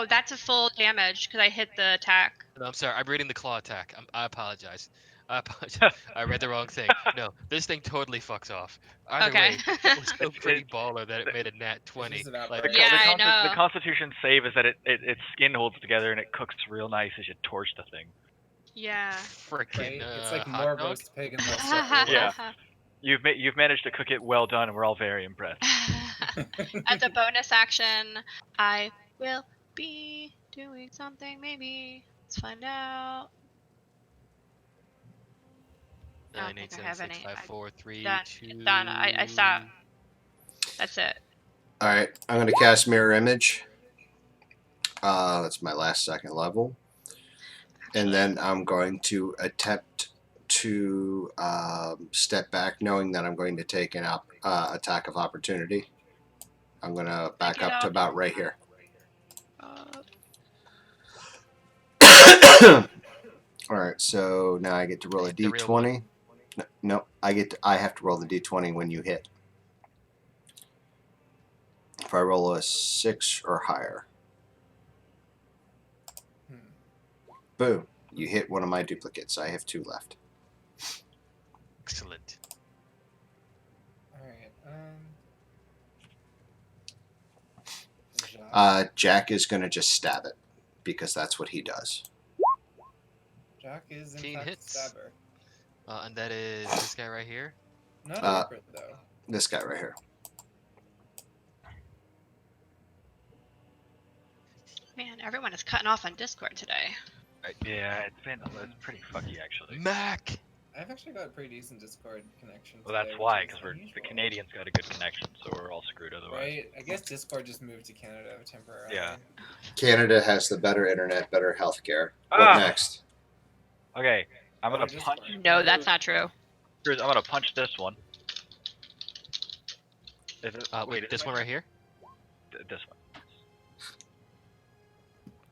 that's a full damage because I hit the attack. No, I'm sorry. I'm reading the claw attack. I apologize. I apologize. I read the wrong thing. No, this thing totally fucks off. Either Okay. way, it was still It's- pretty it's- baller that it made a nat 20. just Like, evaporates. Yeah, I know. The Constitution save is that its skin holds together and it cooks real nice as you torch the thing. Yeah. frickin' Right? It's like hot more dog. roast pig and less stuff. Yeah. You've managed to cook it well done, and we're all very impressed. As a bonus action, I will be doing something maybe. Let's find out. I don't 9, think 8, I 7, have 6, any. 5, 4, 3, Done. 2. Done. I stopped. That's it. All right, I'm going to cast Mirror Image. That's my last second level. And then I'm going to attempt to step back, knowing that I'm going to take an attack of opportunity. I'm going to back Pick it up to up. about right here. All right, so now I get to roll a The real d20. No, I have to roll the d20 when you hit. If I roll a 6 or higher, boom, you hit one of my duplicates. I have 2 left. Excellent. Alright, Jack is going to just stab it because that's what he does. Jack is in 15 fact hits. a stabber. And that is this guy right here. Not a whipper, though. This guy right here. Man, everyone is cutting off on Discord today. Yeah, it's pretty fucky actually. Mac! I've actually got a pretty decent Discord connection. Well, that's today, why, which is because the unusual. Canadians got a good connection, so we're all screwed otherwise. Right? I guess Discord just moved to Canada temporarily. Yeah. Canada has the better internet, better healthcare. Ah! What next? Okay, I'm gonna Better punch. Discord. No, that's not true. I'm gonna punch this one. Is it, Wait, this one right here? This one.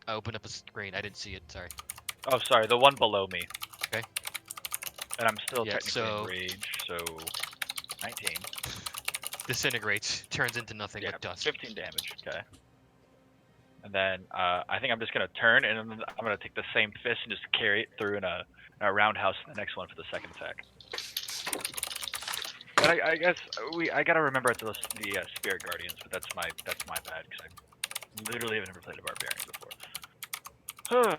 I opened up a screen. I didn't see it. Sorry. Oh, sorry, the one below me. Okay. And I'm still Yeah, technically so- in rage, so 19. Disintegrates. Turns into nothing Yeah, but dust. 15 damage. Okay. And then I think I'm just gonna turn, and then I'm gonna take the same fist and just carry it through in a roundhouse to the next one for the second attack. And I guess I gotta remember the Spirit Guardians, but that's my bad because I literally have never played a Barbarian before.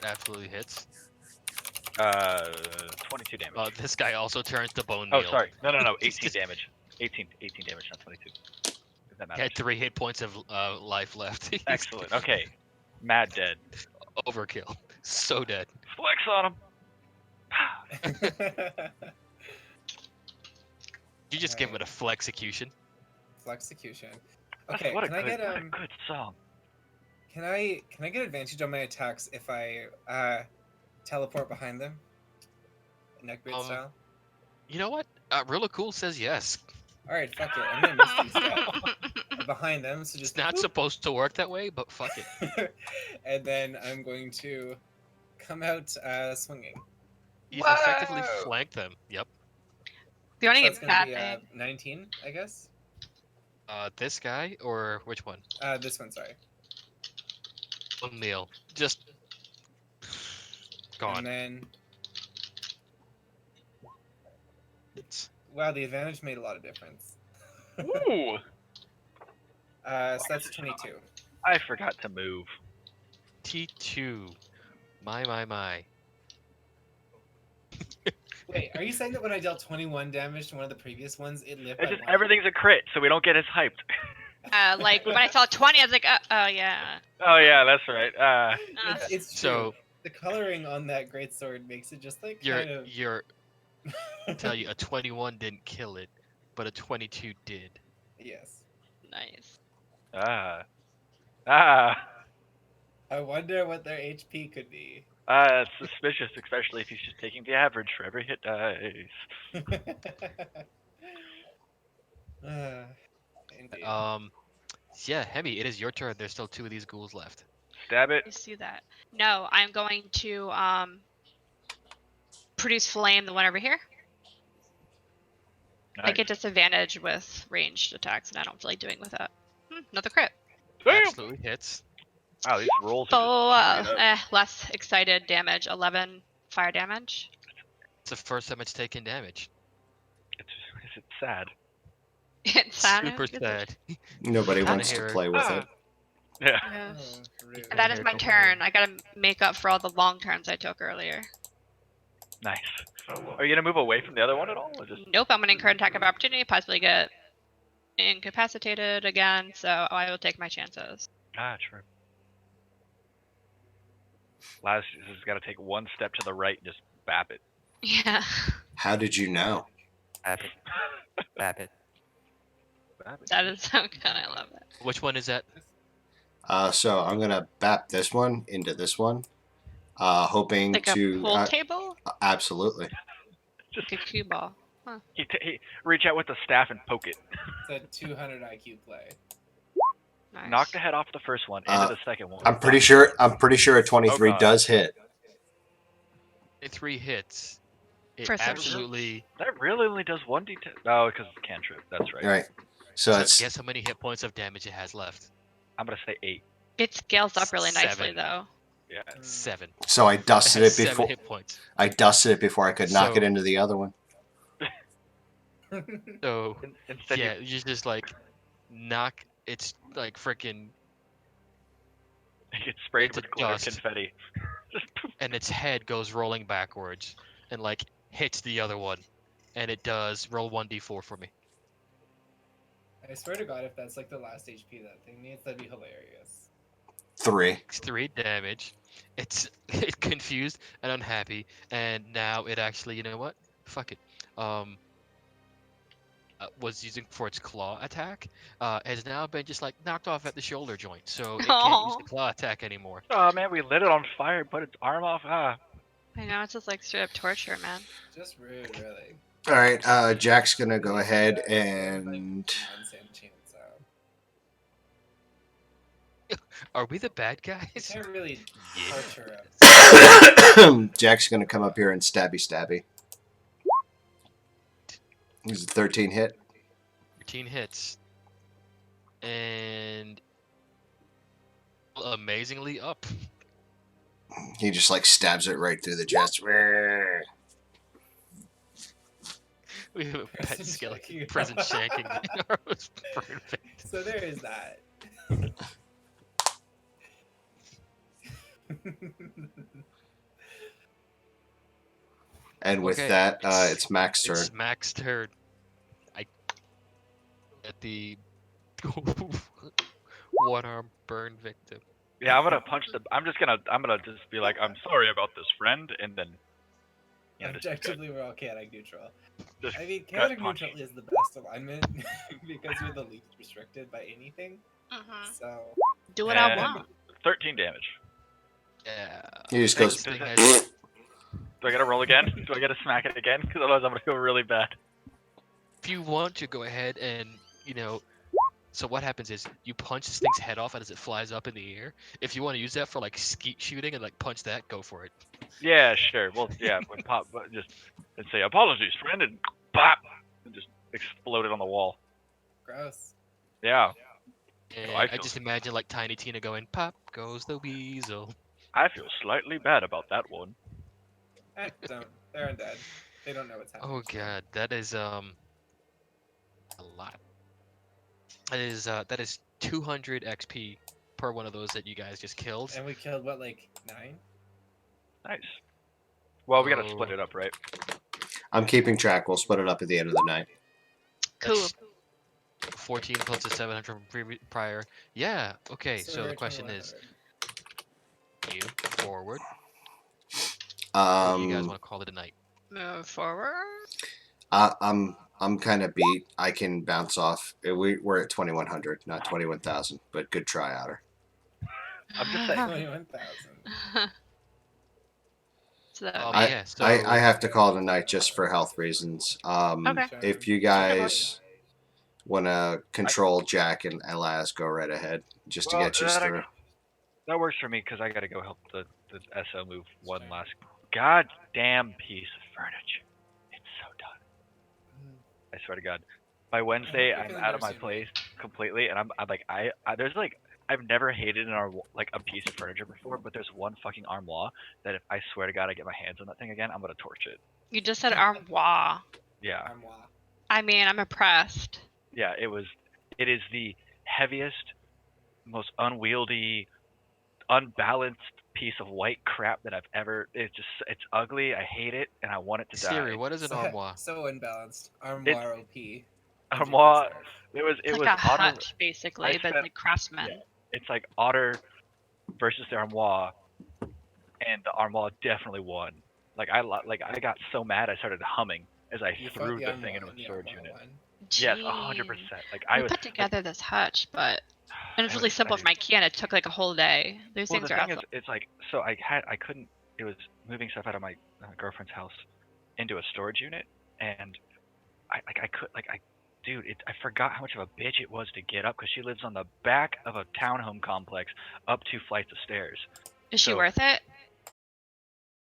Absolutely hits. 22 damage. This guy also turns to bone Oh, meal. sorry. No, 18 damage. 18 damage, not 22. If that He had matters. 3 hit points of life left. He's Excellent. Okay. Mad dead. overkill. So dead. Flex on him. You just give it a flexecution. Flexecution. Okay, What a can I get what a good song. Can I get advantage on my attacks if I teleport behind them? Neckbeard style? You know what? Really Cool says yes. Alright, fuck it. I'm gonna Misty Step behind them, so It's just not whoop. supposed to work that way, but fuck it. And then I'm going to come out swinging. You've Whoa! effectively flanked them. Yep. The only So it's gonna bad be thing. 19, I guess. This guy or which one? This one, sorry. Bone meal. Just gone. And then It's wow, the advantage made a lot of difference. Ooh! So that's 22. I forgot to move. T2. My. Wait, are you saying that when I dealt 21 damage to one of the previous ones, it lived It's by just one? everything's a crit, so we don't get as hyped. Like when I saw 20, I was like, oh yeah. Oh yeah, that's right. It's true. So The coloring on that greatsword makes it just like you're kind of. tell you a 21 didn't kill it, but a 22 did. Yes. Nice. Ah. I wonder what their HP could be. It's suspicious, especially if he's just taking the average for every hit dice. Indeed. Yeah, Hemi, it is your turn. There's still 2 of these ghouls left. Stab it. You see that? No, I'm going to produce flame, the one over here. I Nice. get disadvantage with ranged attacks, and I don't feel like doing with that. Another crit. Damn! Absolutely hits. Wow, these rolls are just straight up. Less excited damage. 11 fire damage. It's the first time it's taken damage. It's sad. It's sad. Super sad. Nobody Kinda wants to hair. play with it. Yeah. Yeah. Oh, rude. And that is my turn. I gotta make up for all the long turns I took earlier. Nice. Are you gonna move away from the other one at all, or just? Nope, I'm gonna incur an attack of opportunity, possibly get incapacitated again, so I will take my chances. Ah, true. Lazarus has got to take one step to the right and just bap it. Yeah. How did you know? Bap it. Bap it. Bap it. That is so good. I love it. Which one is that? So I'm gonna bap this one into this one, hoping Like to a pool table? absolutely. Just Like a cue ball. he reach out with the staff and poke it. It's a 200 IQ play. Nice. Knock the head off the first one into the second one. I'm pretty sure a 23 God. does hit. 3 hits. It For some- absolutely. That really only does 1d10. Oh, because it's cantrip. That's right. Right. So it's Guess how many hit points of damage it has left? I'm gonna say 8. It scales up really nicely, 7. though. Yeah. 7. so I It dusted has it 7 before hit points. I dusted it before I could knock So- it into the other one. So Instead, yeah, you just like knock. It's like freaking, you get sprayed It's a with glitter dust. confetti. Just poof. and its head goes rolling backwards and like hits the other one, and it does roll 1d4 for me. I swear to God, if that's like the last HP that thing needs, that'd be hilarious. 3. It's 3 damage. It's confused and unhappy, and now it actually, you know what? Fuck it. Was using for its claw attack. Has now been just like knocked off at the shoulder joint, so it can't use the Aw. claw attack anymore. Oh man, we lit it on fire, put its arm off. Ah. I know, it's just like straight up torture, man. Just rude, really. All right, Jack's gonna go ahead Like, and nonsense chainsaw. Are we the bad You guys? can't really Yeah. torture him. Jack's gonna come up here and stabby. This is a 13 hit. 13 hits. And amazingly up. He just like stabs it right through the chest. We have a pet Present skeleton shanking. present shanking our burn victim. So there is that. And with Okay, that, it's- it's Mac's turn. It's Mac's turn. I at the one arm burn victim. Yeah, I'm gonna punch the. I'm gonna just be like, I'm sorry about this, friend, and then. You know, just Objectively, we're all chaotic neutral. Just I mean, gut chaotic punch. neutral is the best alignment because you're the least restricted by anything. Mhm. So Do what I And want. 13 damage. Yeah. He just This goes. thing Does has- Do I gotta roll again? Do I gotta smack it again? Because otherwise I'm gonna go really bad. if you want to go ahead and so what happens is you punch this thing's head off as it flies up in the air. If you want to use that for like skeet shooting and like punch that, go for it. Yeah, sure. Well, yeah, when pop, but just and say apologies, friend, and pop, and just explode it on the wall. gross. Yeah, And I I feel- just imagine like Tiny Tina going, "Pop goes the weasel." I feel slightly bad about that one. Don't. They're undead. They don't know what's happening. Oh to them. god, that is a lot. That is 200 XP per one of those that you guys just killed. And we killed what, like 9? Nice. Well, we gotta Oh. split it up, right? I'm keeping track. We'll split it up at the end of the night. Cool. That's 14 plus the 700 from prior. Yeah. Okay. So we're the at question is, 2100. you forward. Or do you guys want to call it a night? Move forward. I'm kind of beat. I can bounce off. We're at 2100, not 21,000. But good try, Otter. I'm just saying. 21,000. So that Um, would be- yeah. So I have to call it a night just for health reasons. Okay. If you guys want to control Jack and Elaz, go right ahead, just to Well, get you through. That works for me because I gotta go help the SO move one last goddamn piece of furniture. It's so done. I swear to God. By Wednesday, you're I'm feeling out of better my soon, place completely, and I'm like, I there's like, I've never hated like a piece of furniture before, but there's one fucking armoire that if I swear to God I get my hands on that thing again, I'm gonna torch it. You just said armoire. Yeah, Armoire. I mean, I'm impressed. yeah, it is the heaviest, most unwieldy, unbalanced piece of white crap that I've ever. It's ugly. I hate it, and I want it to Siri, die. what is an armoire? So unbalanced. Armoire OP. Armoire. It It's was like a Otter. hutch, basically, but spent- like craftsman. yeah. It's like Otter versus the Armoire, and the Armoire definitely won. Like I got so mad I started humming as I You threw fought the thing into a and the storage Armoire unit. won. Yes, Jeez. 100%. Like I We was. put together this hutch, but and I it's was really simple for excited. my key, and it took like a whole day. These Well, things the are thing is, awesome. it's like so I couldn't. It was moving stuff out of my girlfriend's house into a storage unit, and dude, I forgot how much of a bitch it was to get up because she lives on the back of a townhome complex, up 2 flights of stairs. Is she so- worth it?